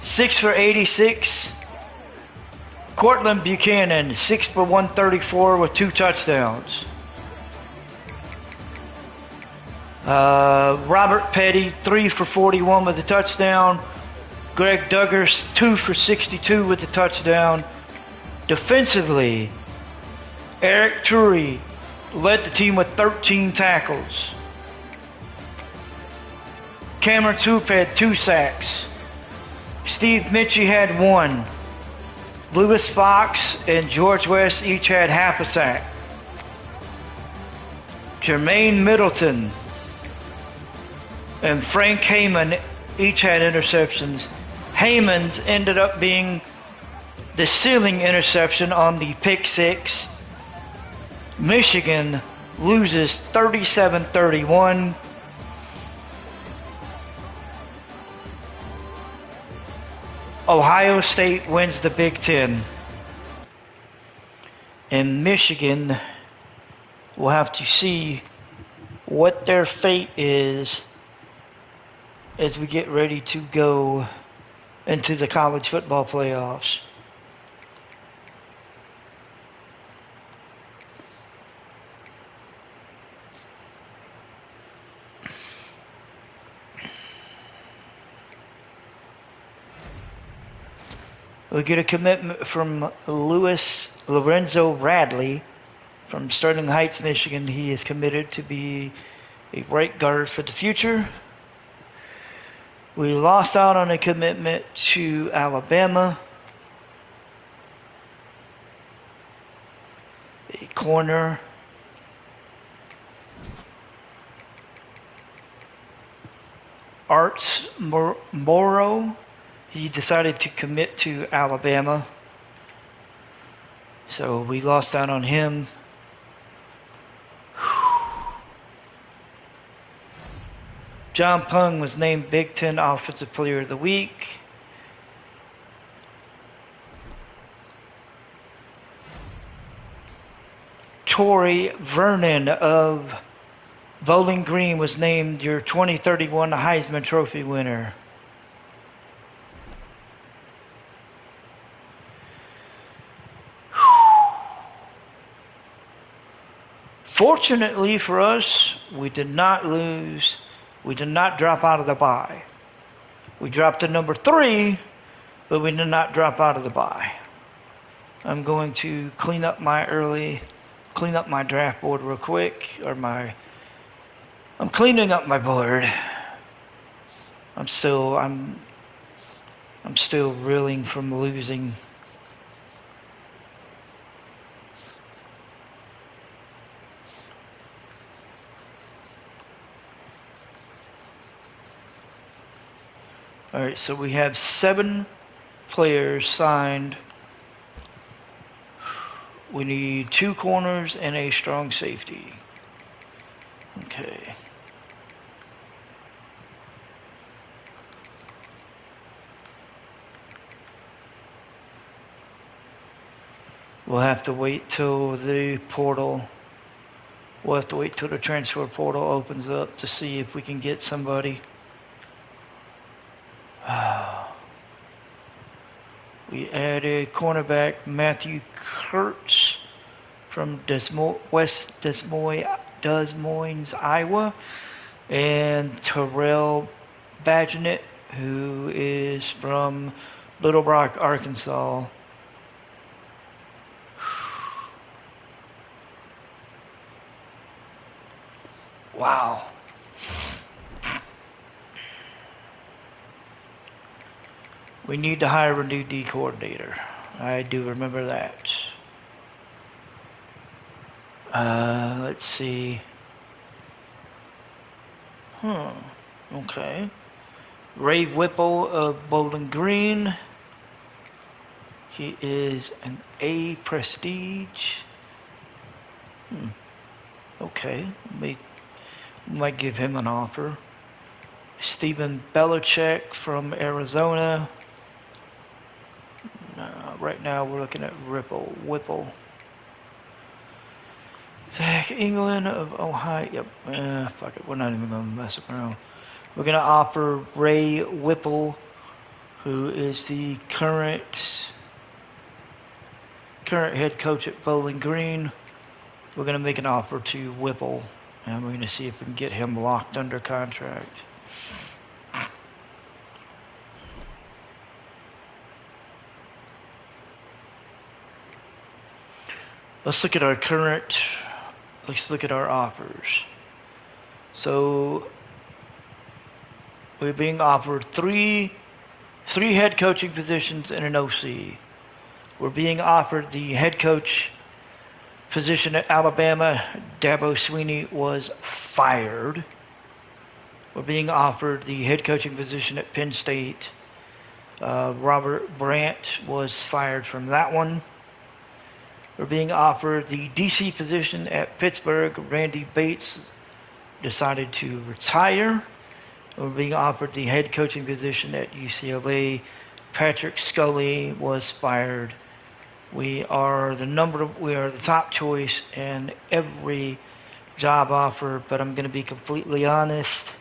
6 for 86. Cortland Buchanan, 6 for 134 with 2 touchdowns. Robert Petty, 3 for 41 with a touchdown. Greg Duggars, 2 for 62 with a touchdown. Defensively, Eric Turi led the team with 13 tackles. Cameron Toop had 2 sacks. Steve Mitchie had 1. Lewis Fox and George West each had half a sack. Jermaine Middleton and Frank Heyman each had interceptions. Heyman's ended up being the ceiling interception on the pick 6. Michigan loses 37-31. Ohio State wins the Big Ten. And Michigan will have to see what their fate is as we get ready to go into the college football playoffs. We get a commitment from Lorenzo Radley from Sterling Heights, Michigan. He is committed to be a right guard for the future. We lost out on a commitment to Alabama. A corner. Arts Morrow. He decided to commit to Alabama. So we lost out on him. John Pung was named Big Ten Offensive Player of the Week. Torrey Vernon of Bowling Green was named your 2031 Heisman Trophy winner. Fortunately for us, we did not lose. We did not drop out of the bye. We dropped to number 3, but we did not drop out of the bye. I'm going to clean up my draft board real quick, I'm cleaning up my board. I'm still reeling from losing. All right, so we have 7 players signed. We need 2 corners and a strong safety. Okay. We'll have to wait till the portal. We'll have to wait till the transfer portal opens up to see if we can get somebody. We added cornerback Matthew Kurtz from West Des Moines, Iowa, and Terrell Badgenet, who is from Little Rock, Arkansas. Wow. We need to hire a new D coordinator. I do remember that. Let's see. Okay. Ray Whipple of Bowling Green. He is an A prestige. Okay. Might give him an offer. Stephen Belichick from Arizona. Right now we're looking at Whipple. Zach England of Ohio. Yep. Fuck it. We're not even going to mess around. We're going to offer Ray Whipple, who is the current head coach at Bowling Green. We're going to make an offer to Whipple, and we're going to see if we can get him locked under contract. Let's look at our offers. So we're being offered three head coaching positions and an OC. We're being offered the head coach position at Alabama. Dabo Swinney was fired. We're being offered the head coaching position at Penn State. Robert Brandt was fired from that one. We're being offered the DC position at Pittsburgh. Randy Bates decided to retire. We're being offered the head coaching position at UCLA. Patrick Scully was fired. We are the top choice in every job offer, but I'm going to be completely honest.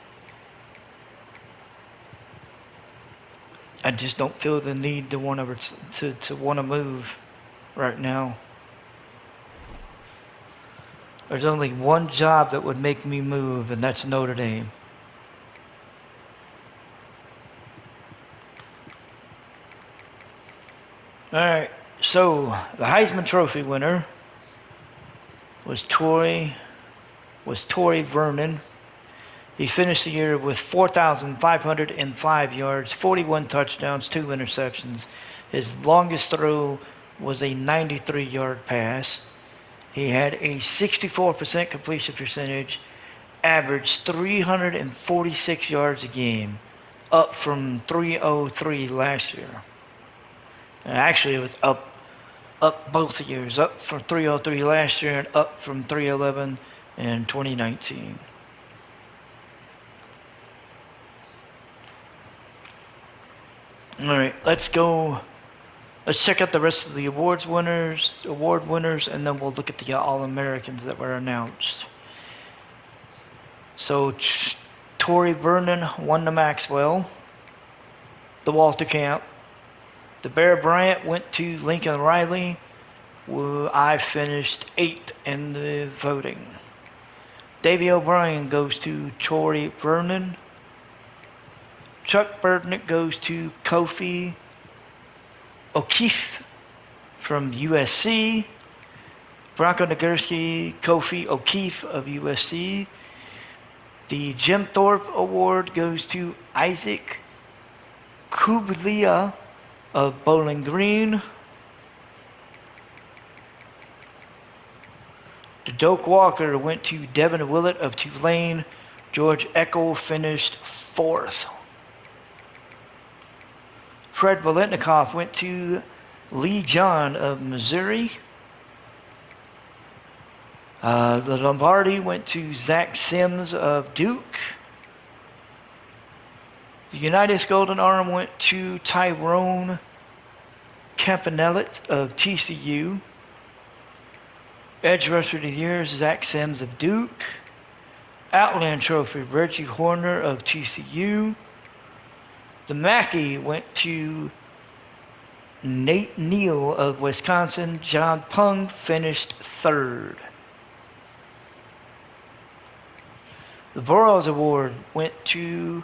I just don't feel the need to want to move right now. There's only one job that would make me move, and that's Notre Dame. All right, so the Heisman Trophy winner was Tory Vernon. He finished the year with 4,505 yards, 41 touchdowns, 2 interceptions. His longest throw was a 93-yard pass. He had a 64% completion percentage, averaged 346 yards a game, up from 303 last year. And actually, it was up both years, up from 303 last year and up from 311 in 2019. All right, let's go. Let's check out the rest of the award winners, and then we'll look at the All-Americans that were announced. So, Tory Vernon won the Maxwell, the Walter Camp. The Bear Bryant went to Lincoln Riley. I finished 8th in the voting. Davey O'Brien goes to Tory Vernon. Chuck Burdick goes to Kofi O'Keefe from USC. Bronco Nagurski, Kofi O'Keefe of USC. The Jim Thorpe Award goes to Isaac Kublia of Bowling Green. The Doak Walker went to Devin Willett of Tulane. George Eckel finished 4th. Fred Biletnikoff went to Lee John of Missouri. The Lombardi went to Zach Sims of Duke. The Unitas Golden Arm went to Tyrone Campanelli of TCU. Edge Rusher of the Year is Zach Sims of Duke. Outland Trophy, Reggie Horner of TCU. The Mackey went to Nate Neal of Wisconsin. John Pung finished 3rd. The Burroughs Award went to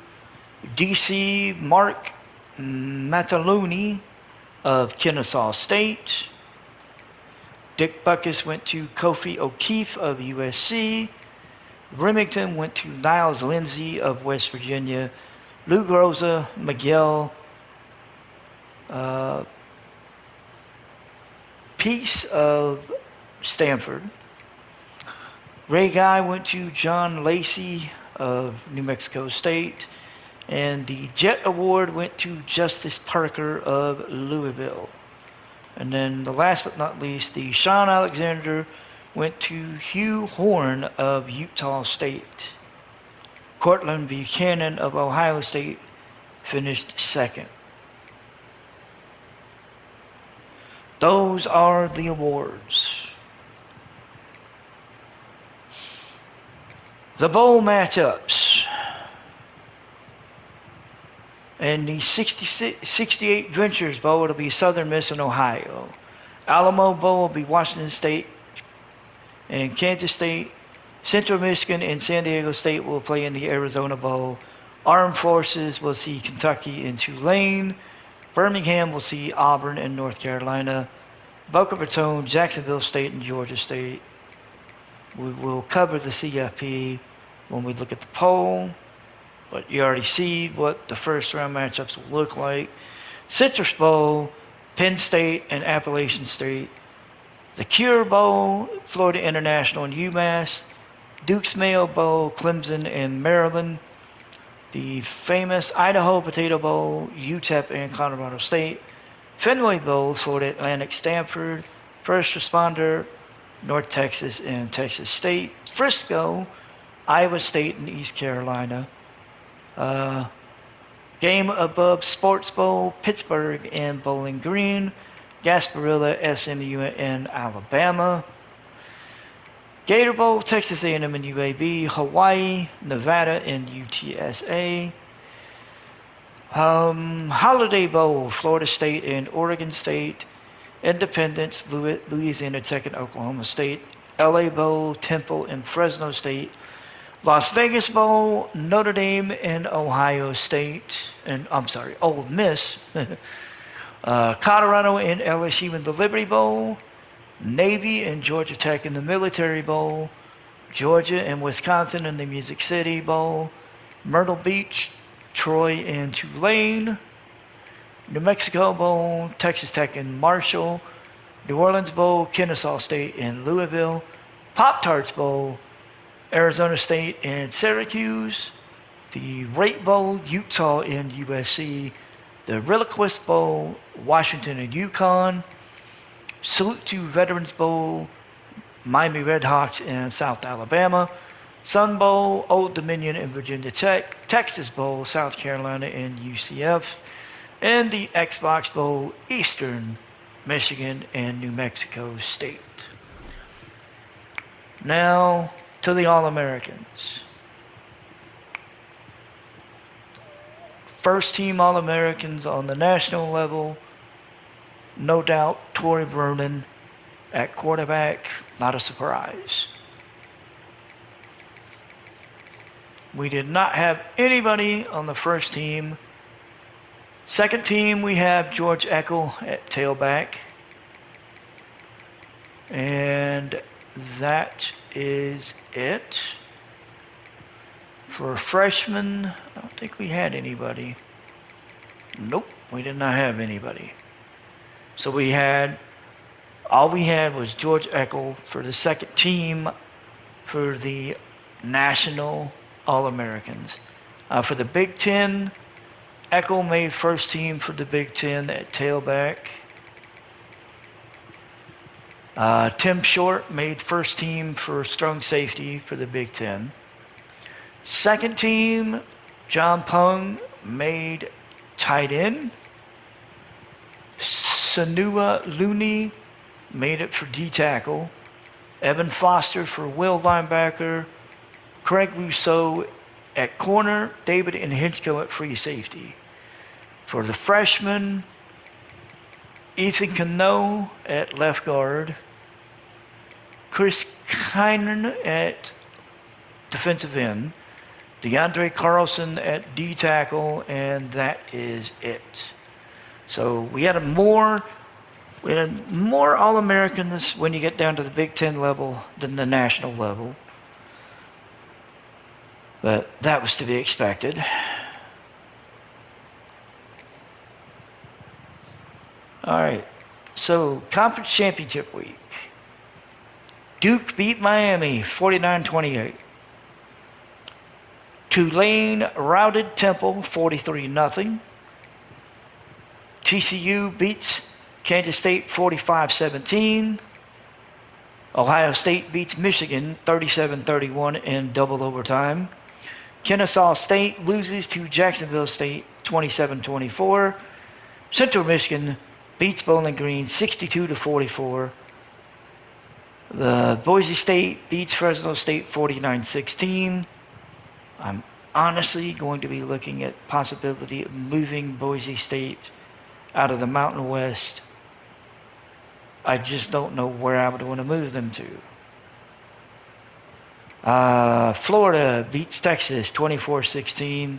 DC Mark Mataluni of Kennesaw State. Dick Buckus went to Kofi O'Keefe of USC. Remington went to Niles Lindsay of West Virginia. Lou Groza, Miguel Peace of Stanford. Ray Guy went to John Lacey of New Mexico State. And the Jet Award went to Justice Parker of Louisville. And then the last but not least, the Sean Alexander went to Hugh Horn of Utah State. Cortland Buchanan of Ohio State finished second. Those are the awards. The bowl matchups. And the 68 Ventures Bowl will be Southern Miss and Ohio. Alamo Bowl will be Washington State and Kansas State. Central Michigan and San Diego State will play in the Arizona Bowl. Armed Forces will see Kentucky and Tulane. Birmingham will see Auburn and North Carolina. Boca Raton, Jacksonville State, and Georgia State. We will cover the CFP when we look at the poll. But you already see what the first round matchups will look like. Citrus Bowl, Penn State and Appalachian State. The Cure Bowl, Florida International and UMass. Duke's Mayo Bowl, Clemson and Maryland. The famous Idaho Potato Bowl, UTEP and Colorado State. Fenway Bowl, Florida Atlantic, Stanford. First Responder, North Texas and Texas State. Frisco, Iowa State and East Carolina. Game Above Sports Bowl, Pittsburgh and Bowling Green. Gasparilla, SMU and Alabama. Gator Bowl, Texas A&M and UAB. Hawaii, Nevada and UTSA. Holiday Bowl, Florida State and Oregon State. Independence, Louisiana Tech and Oklahoma State. LA Bowl, Temple and Fresno State. Las Vegas Bowl, Notre Dame and Ohio State, and Ole Miss. Colorado and LSU in the Liberty Bowl. Navy and Georgia Tech in the Military Bowl. Georgia and Wisconsin in the Music City Bowl. Myrtle Beach, Troy and Tulane. New Mexico Bowl, Texas Tech and Marshall. New Orleans Bowl, Kennesaw State and Louisville. Pop-Tarts Bowl, Arizona State and Syracuse. The Rate Bowl, Utah and USC. The Reliquist Bowl, Washington and UConn. Salute to Veterans Bowl, Miami Redhawks and South Alabama. Sun Bowl, Old Dominion and Virginia Tech. Texas Bowl, South Carolina and UCF. And the Xbox Bowl, Eastern Michigan and New Mexico State. Now to the All-Americans. First team All-Americans on the national level. No doubt Torrey Vernon at quarterback, not a surprise. We did not have anybody on the first team. Second team, we have George Eckel at tailback. And that is it. For freshmen, I don't think we had anybody. Nope, we did not have anybody. So all we had was George Eckel for the second team for the National All-Americans. For the Big Ten, Eckel made first team for the Big Ten at tailback. Tim Short made first team for strong safety for the Big Ten. Second team, John Pung made tight end. Sanua Looney made it for D-tackle. Evan Foster for will linebacker. Craig Rousseau at corner. David Hinchko at free safety. For the freshmen, Ethan Cano at left guard. Chris Kynan at defensive end. DeAndre Carlson at D-tackle, and that is it. So we had more All-Americans when you get down to the Big Ten level than the national level. But that was to be expected. All right, so Conference Championship Week. Duke beat Miami 49-28. Tulane routed Temple 43-0. TCU beats Kansas State 45-17. Ohio State beats Michigan 37-31 in double overtime. Kennesaw State loses to Jacksonville State 27-24. Central Michigan beats Bowling Green 62-44. The Boise State beats Fresno State 49-16. I'm honestly going to be looking at possibility of moving Boise State out of the Mountain West. I just don't know where I would want to move them to. Florida beats Texas 24-16.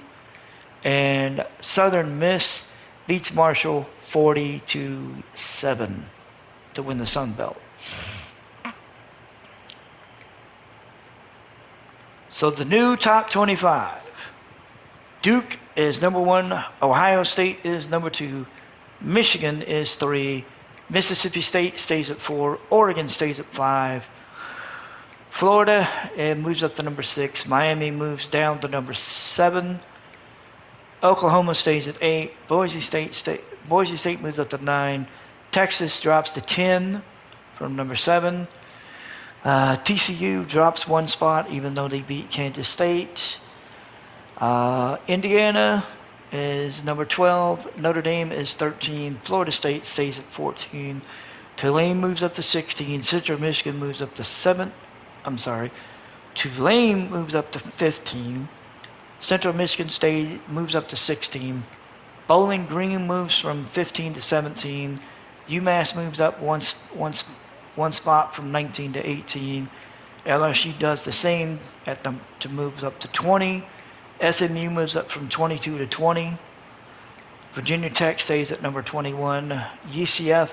And Southern Miss beats Marshall 40-7 to win the Sun Belt. So the new top 25. Duke is number 1. Ohio State is number 2. Michigan is 3. Mississippi State stays at 4. Oregon stays at 5. Florida moves up to number 6. Miami moves down to number 7. Oklahoma stays at 8. Boise State moves up to 9. Texas drops to 10 from number 7. TCU drops 1 spot even though they beat Kansas State. Indiana is number 12. Notre Dame is 13. Florida State stays at 14. Tulane moves up to 16. Central Michigan moves up to 7. Tulane moves up to 15. Central Michigan State moves up to 16. Bowling Green moves from 15 to 17. UMass moves up one spot from 19 to 18. LSU does the same to move up to 20. SMU moves up from 22 to 20. Virginia Tech stays at number 21. UCF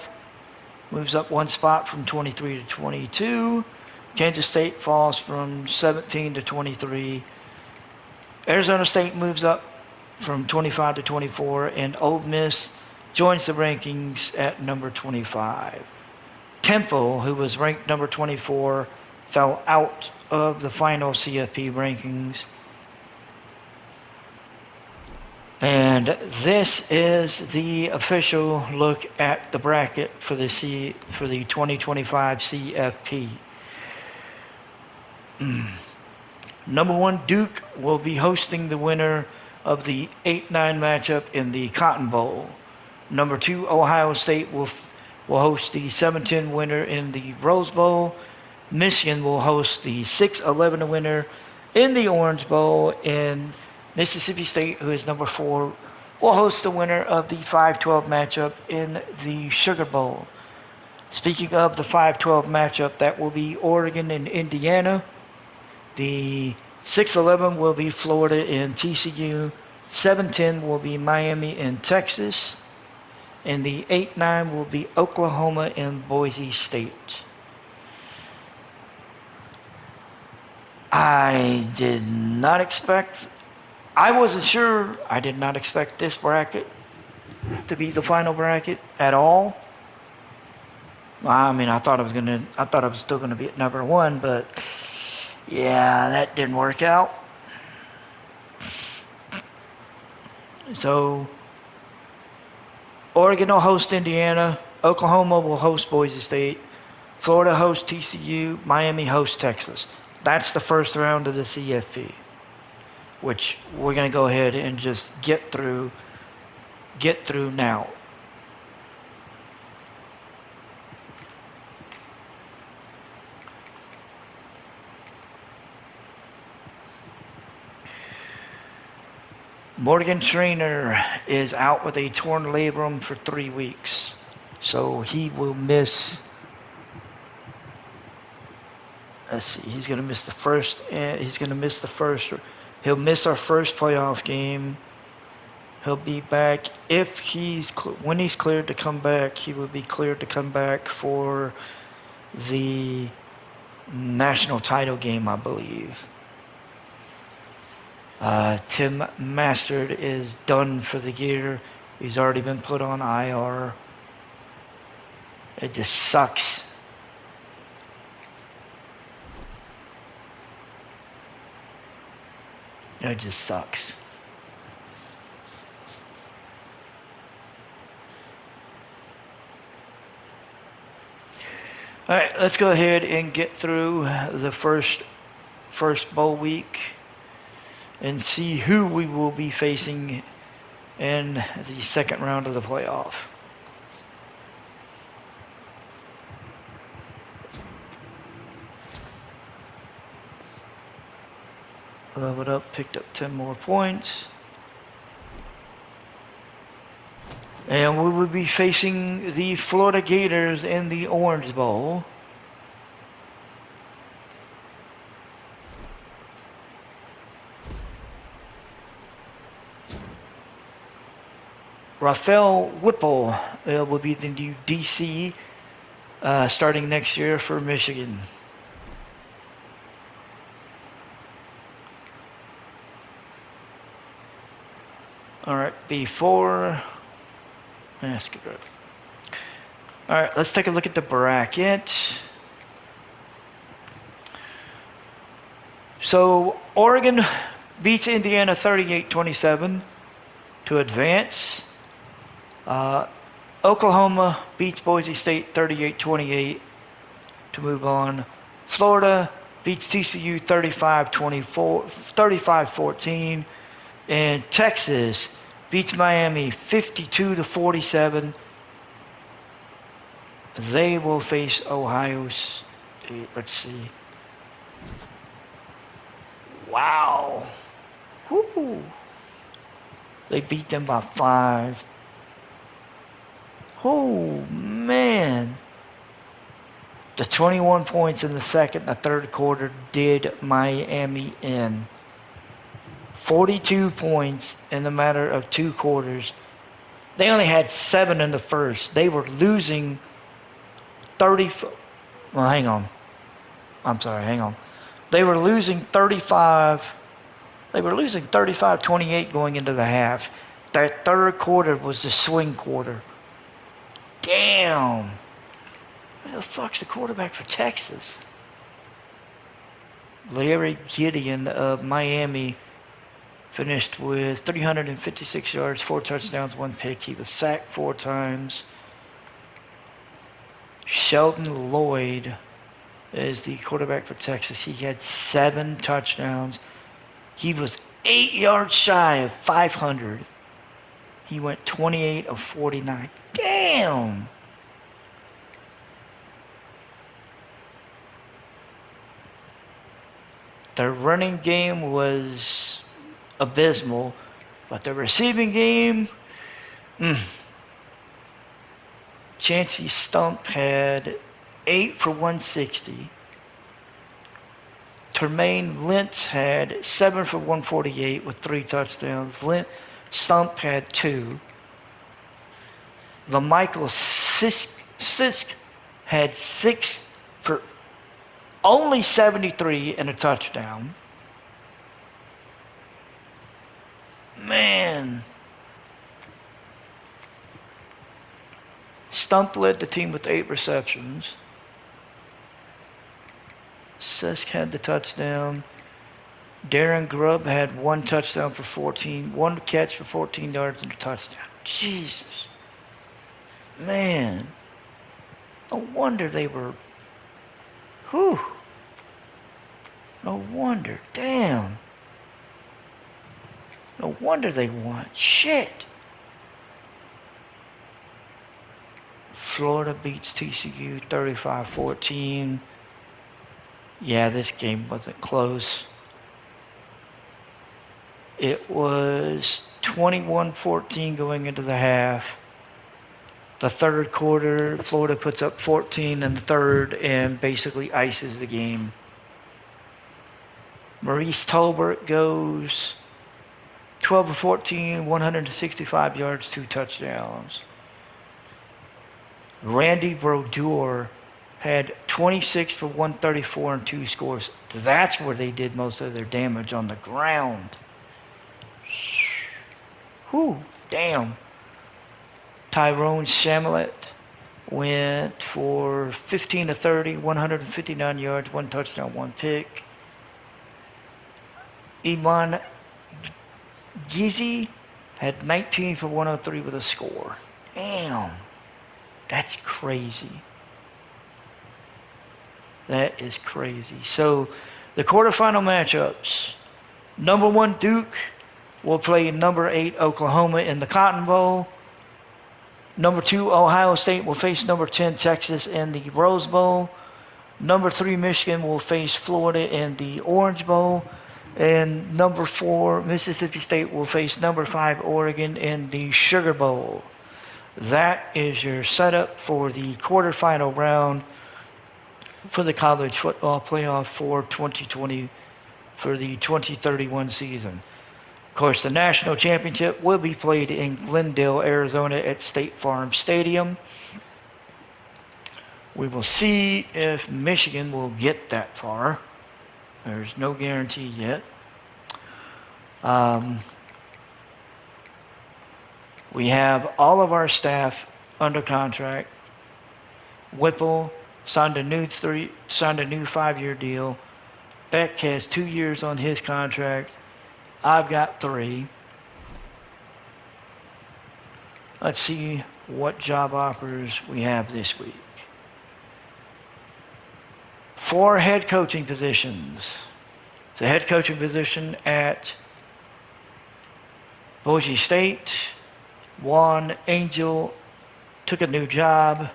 moves up 1 spot from 23 to 22. Kansas State falls from 17 to 23. Arizona State moves up from 25 to 24. And Ole Miss joins the rankings at number 25. Temple, who was ranked number 24, fell out of the final CFP rankings. And this is the official look at the bracket for the 2025 CFP. Number 1, Duke will be hosting the winner of the 8-9 matchup in the Cotton Bowl. Number 2, Ohio State will host the 7-10 winner in the Rose Bowl. Michigan will host the 6-11 winner in the Orange Bowl. And Mississippi State, who is number 4, will host the winner of the 5-12 matchup in the Sugar Bowl. Speaking of the 5-12 matchup, that will be Oregon and Indiana. The 6-11 will be Florida and TCU. 7-10 will be Miami and Texas. And the 8-9 will be Oklahoma and Boise State. I did not expect this bracket to be the final bracket at all. I mean, I thought I was still gonna be at number 1, but yeah, that didn't work out. So Oregon will host Indiana. Oklahoma will host Boise State. Florida hosts TCU. Miami hosts Texas. That's the first round of the CFP, which we're going to go ahead and just get through now. Morgan Trainer is out with a torn labrum for 3 weeks, so he will miss. Let's see. He's going to miss the first. He'll miss our first playoff game. He'll be back when he's cleared to come back. He will be cleared to come back for the national title game, I believe. Tim Mastard is done for the year. He's already been put on IR. It just sucks. That just sucks. All right, let's go ahead and get through the first bowl week and see who we will be facing in the second round of the playoff. Leveled up, picked up 10 more points. And we will be facing the Florida Gators in the Orange Bowl. Raphael Whipple will be the new DC starting next year for Michigan. All right, before... That's good. All right, let's take a look at the bracket. So, Oregon beats Indiana 38-27 to advance. Oklahoma beats Boise State 38-28 to move on. Florida beats TCU 35-14. And Texas beats Miami 52-47. They will face Ohio State. Let's see. Wow. Woo. They beat them by 5. Oh, man. The 21 points in the second and the third quarter did Miami in. 42 points in the matter of 2 quarters. They only had 7 in the first. They were losing 30. Well, hang on. I'm sorry, hang on. They were losing 35. They were losing 35-28 going into the half. That third quarter was the swing quarter. Damn. Who the fuck's the quarterback for Texas? Larry Gideon of Miami finished with 356 yards, 4 touchdowns, 1 pick. He was sacked 4 times. Sheldon Lloyd is the quarterback for Texas. He had 7 touchdowns. He was 8 yards shy of 500. He went 28 of 49. Damn! Their running game was abysmal, but the receiving game, Chancey Stump had 8 for 160. Termaine Lentz had 7 for 148 with 3 touchdowns. Stump had 2. LaMichael Sisk had 6 for only 73 and a touchdown. Man. Stump led the team with 8 receptions. Sisk had the touchdown. Darren Grubb had 1 touchdown for 14, 1 catch for 14 yards and a touchdown. Jesus. Man. No wonder they were... Whew. No wonder. Damn. No wonder they won. Shit. Florida beats TCU 35-14. Yeah, this game wasn't close. It was 21-14 going into the half. The third quarter, Florida puts up 14 in the third and basically ices the game. Maurice Tolbert goes 12 of 14, 165 yards, 2 touchdowns. Randy Brodeur had 26 for 134 and 2 scores. That's where they did most of their damage, on the ground. Whew, damn. Tyrone Shamilet went for 15 of 30, 159 yards, 1 touchdown, 1 pick. Iman Gizzy had 19 for 103 with a score. Damn. That's crazy. That is crazy. So, the quarterfinal matchups. Number 1 Duke will play number 8 Oklahoma in the Cotton Bowl. Number 2 Ohio State will face number 10 Texas in the Rose Bowl. Number 3 Michigan will face Florida in the Orange Bowl. And number 4 Mississippi State will face number 5 Oregon in the Sugar Bowl. That is your setup for the quarterfinal round for the college football playoff for 2020 for the 2031 season. Of course, the national championship will be played in Glendale, Arizona at State Farm Stadium. We will see if Michigan will get that far. There's no guarantee yet. We have all of our staff under contract. Whipple signed a new 5-year deal. Beck has 2 years on his contract. I've got 3. Let's see what job offers we have this week. 4 head coaching positions. The head coaching position at Boise State. Juan Angel took a new job.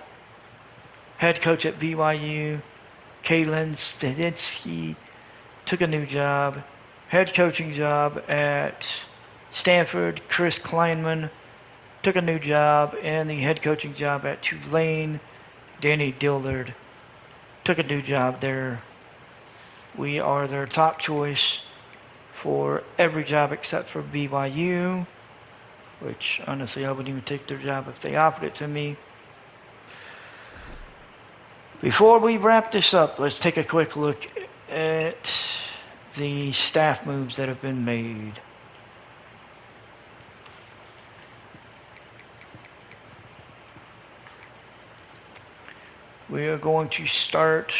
Head coach at BYU. Kalen Stadinsky took a new job. Head coaching job at Stanford. Chris Kleinman took a new job. And the head coaching job at Tulane. Danny Dillard took a new job there. We are their top choice for every job except for BYU, which honestly I wouldn't even take their job if they offered it to me. Before we wrap this up, let's take a quick look at the staff moves that have been made. We are going to start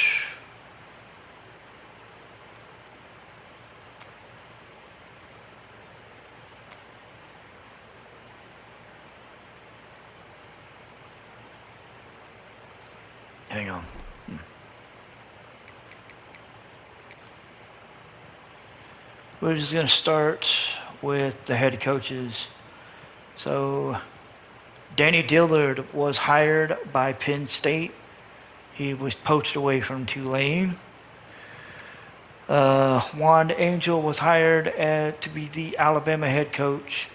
hang on. We're just going to start with the head coaches. So Danny Dillard was hired by Penn State. He was poached away from Tulane. Juan Angel was hired to be the Alabama head coach.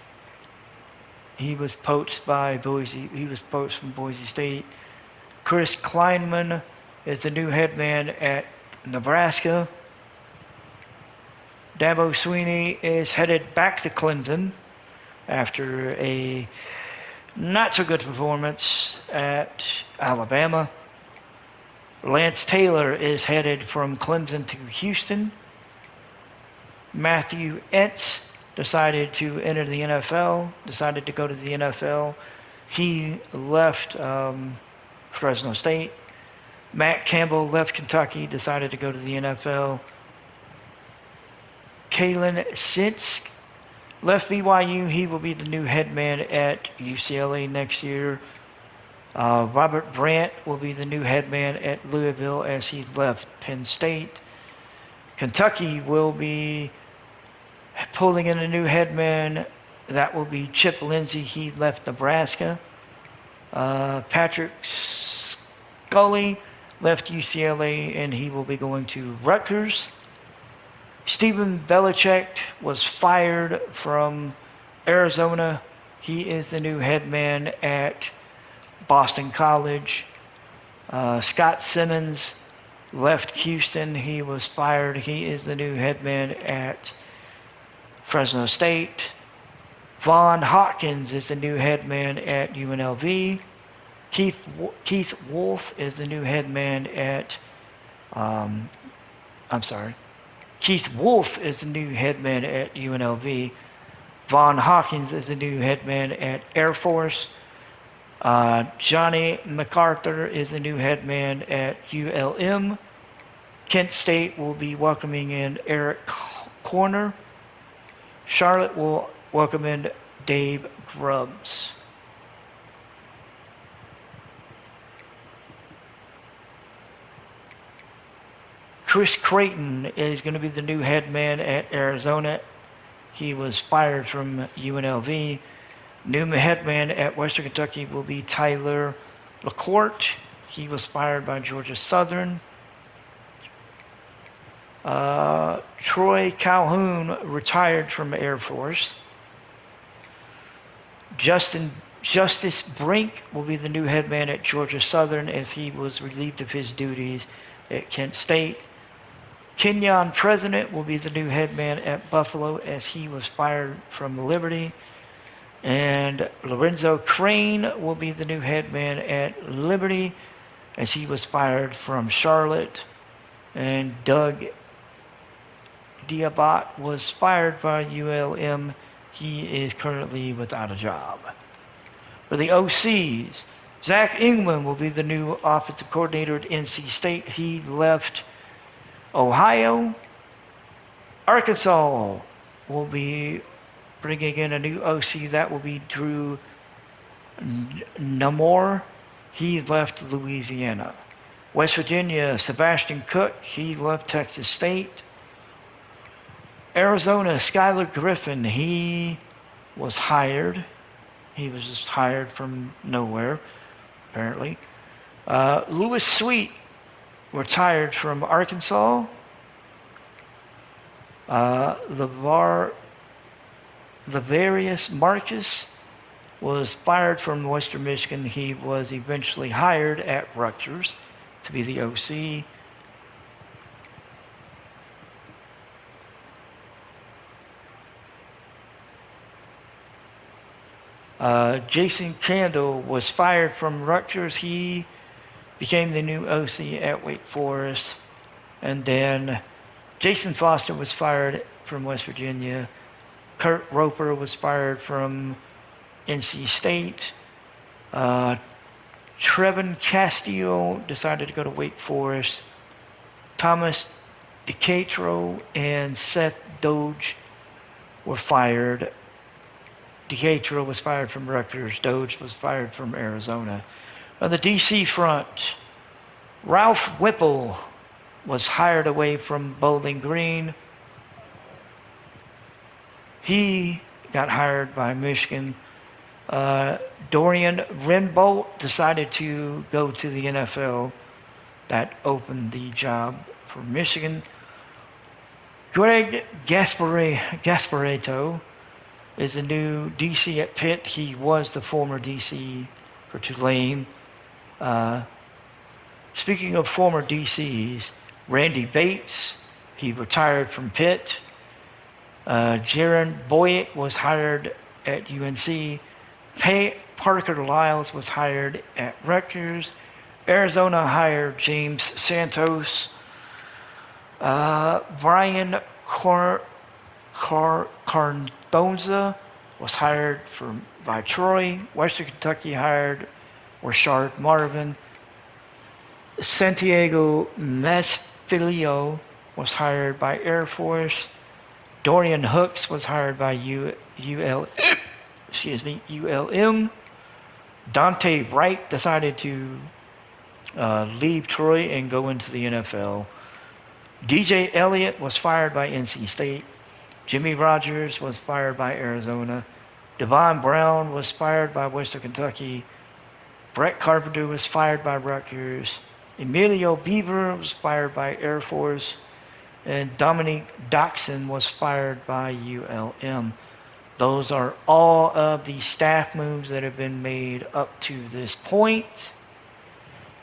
He was poached by Boise. He was poached from Boise State. Chris Kleinman is the new head man at Nebraska. Dabo Sweeney is headed back to Clemson after a not so good performance at Alabama. Lance Taylor is headed from Clemson to Houston. Matthew Entz decided to enter the NFL, decided to go to the NFL. He left Fresno State. Matt Campbell left Kentucky, decided to go to the NFL. Kalen Sinsk left BYU. He will be the new head man at UCLA next year. Robert Brandt will be the new head man at Louisville as he left Penn State. Kentucky will be pulling in a new head man. That will be Chip Lindsey. He left Nebraska. Patrick Scully left UCLA and he will be going to Rutgers. Stephen Belichick was fired from Arizona. He is the new head man at Boston College. Scott Simmons left Houston. He was fired. He is the new head man at Fresno State. Vaughn Hawkins is the new head man at UNLV. Keith Wolf is the new head man at Keith Wolf is the new head man at UNLV. Vaughn Hawkins is the new head man at Air Force. Johnny MacArthur is the new head man at ULM. Kent State will be welcoming in Eric Corner. Charlotte will welcome in Dave Grubbs. Chris Creighton is going to be the new head man at Arizona. He was fired from UNLV. New head man at Western Kentucky will be Tyler LaCourte. He was fired by Georgia Southern. Troy Calhoun retired from Air Force. Justice Brink will be the new head man at Georgia Southern as he was relieved of his duties at Kent State. Kenyon President will be the new head man at Buffalo as he was fired from Liberty. And Lorenzo Crane will be the new head man at Liberty as he was fired from Charlotte. And Doug Diabat was fired by ULM. He is currently without a job. For the OCs, Zach England will be the new offensive coordinator at NC State. He left Ohio. Arkansas will be bringing in a new OC. That will be Drew Namor. He left Louisiana. West Virginia, Sebastian Cook. He left Texas State. Arizona, Skylar Griffin. He was hired. He was just hired from nowhere, apparently. Lewis Sweet retired from Arkansas. Lavarius Marcus was fired from Western Michigan. He was eventually hired at Rutgers to be the OC. Jason Candle was fired from Rutgers. He became the new OC at Wake Forest. And then Jason Foster was fired from West Virginia. Kurt Roper was fired from NC State. Trevin Castillo decided to go to Wake Forest. Thomas DeCatro and Seth Doge were fired. DeCatro was fired from Rutgers. Doge was fired from Arizona. On the DC front, Ralph Whipple was hired away from Bowling Green. He got hired by Michigan. Dorian Renbolt decided to go to the NFL. That opened the job for Michigan. Greg Gasparetto is the new DC at Pitt. He was the former DC for Tulane. Speaking of former DCs, Randy Bates, he retired from Pitt. Jaron Boyett was hired at UNC. Parker Lyles was hired at Rutgers. Arizona hired James Santos. Brian Cardoza was hired by Troy. Western Kentucky hired Rashard Marvin. Santiago Masfilio was hired by Air Force. Dorian Hooks was hired by ULM. Dante Wright decided to leave Troy and go into the NFL. DJ Elliott was fired by NC State. Jimmy Rogers was fired by Arizona. Devon Brown was fired by Western Kentucky. Brett Carpenter was fired by Rutgers. Emilio Beaver was fired by Air Force. And Dominique Doxson was fired by ULM. Those are all of the staff moves that have been made up to this point.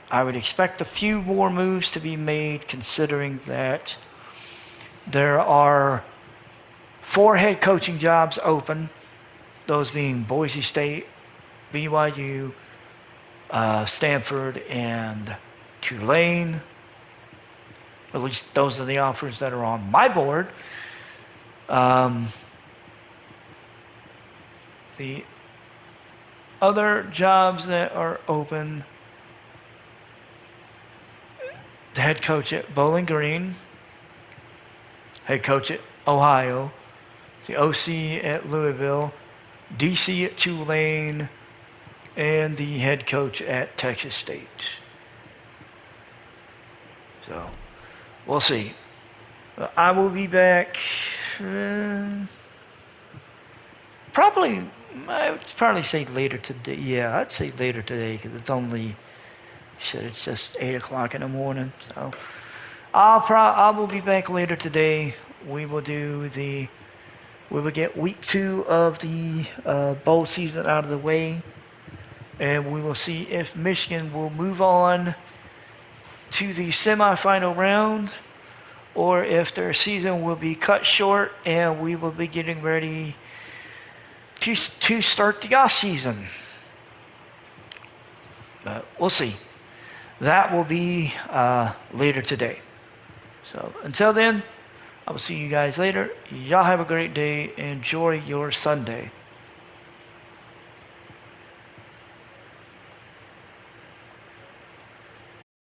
I would expect a few more moves to be made, considering that there are 4 head coaching jobs open, those being Boise State, BYU, Stanford, and Tulane. At least those are the offers that are on my board. The other jobs that are open, the head coach at Bowling Green, head coach at Ohio, the OC at Louisville, DC at Tulane, and the head coach at Texas State. So, we'll see. I will be back probably, I would probably say later today. Yeah, I'd say later today because it's only, it's just 8 o'clock in the morning. So, I will be back later today. We will get week 2 of the bowl season out of the way. And we will see if Michigan will move on to the semifinal round or if their season will be cut short and we will be getting ready to start the off season. But we'll see. That will be later today. So until then, I will see you guys later. Y'all have a great day. Enjoy your Sunday.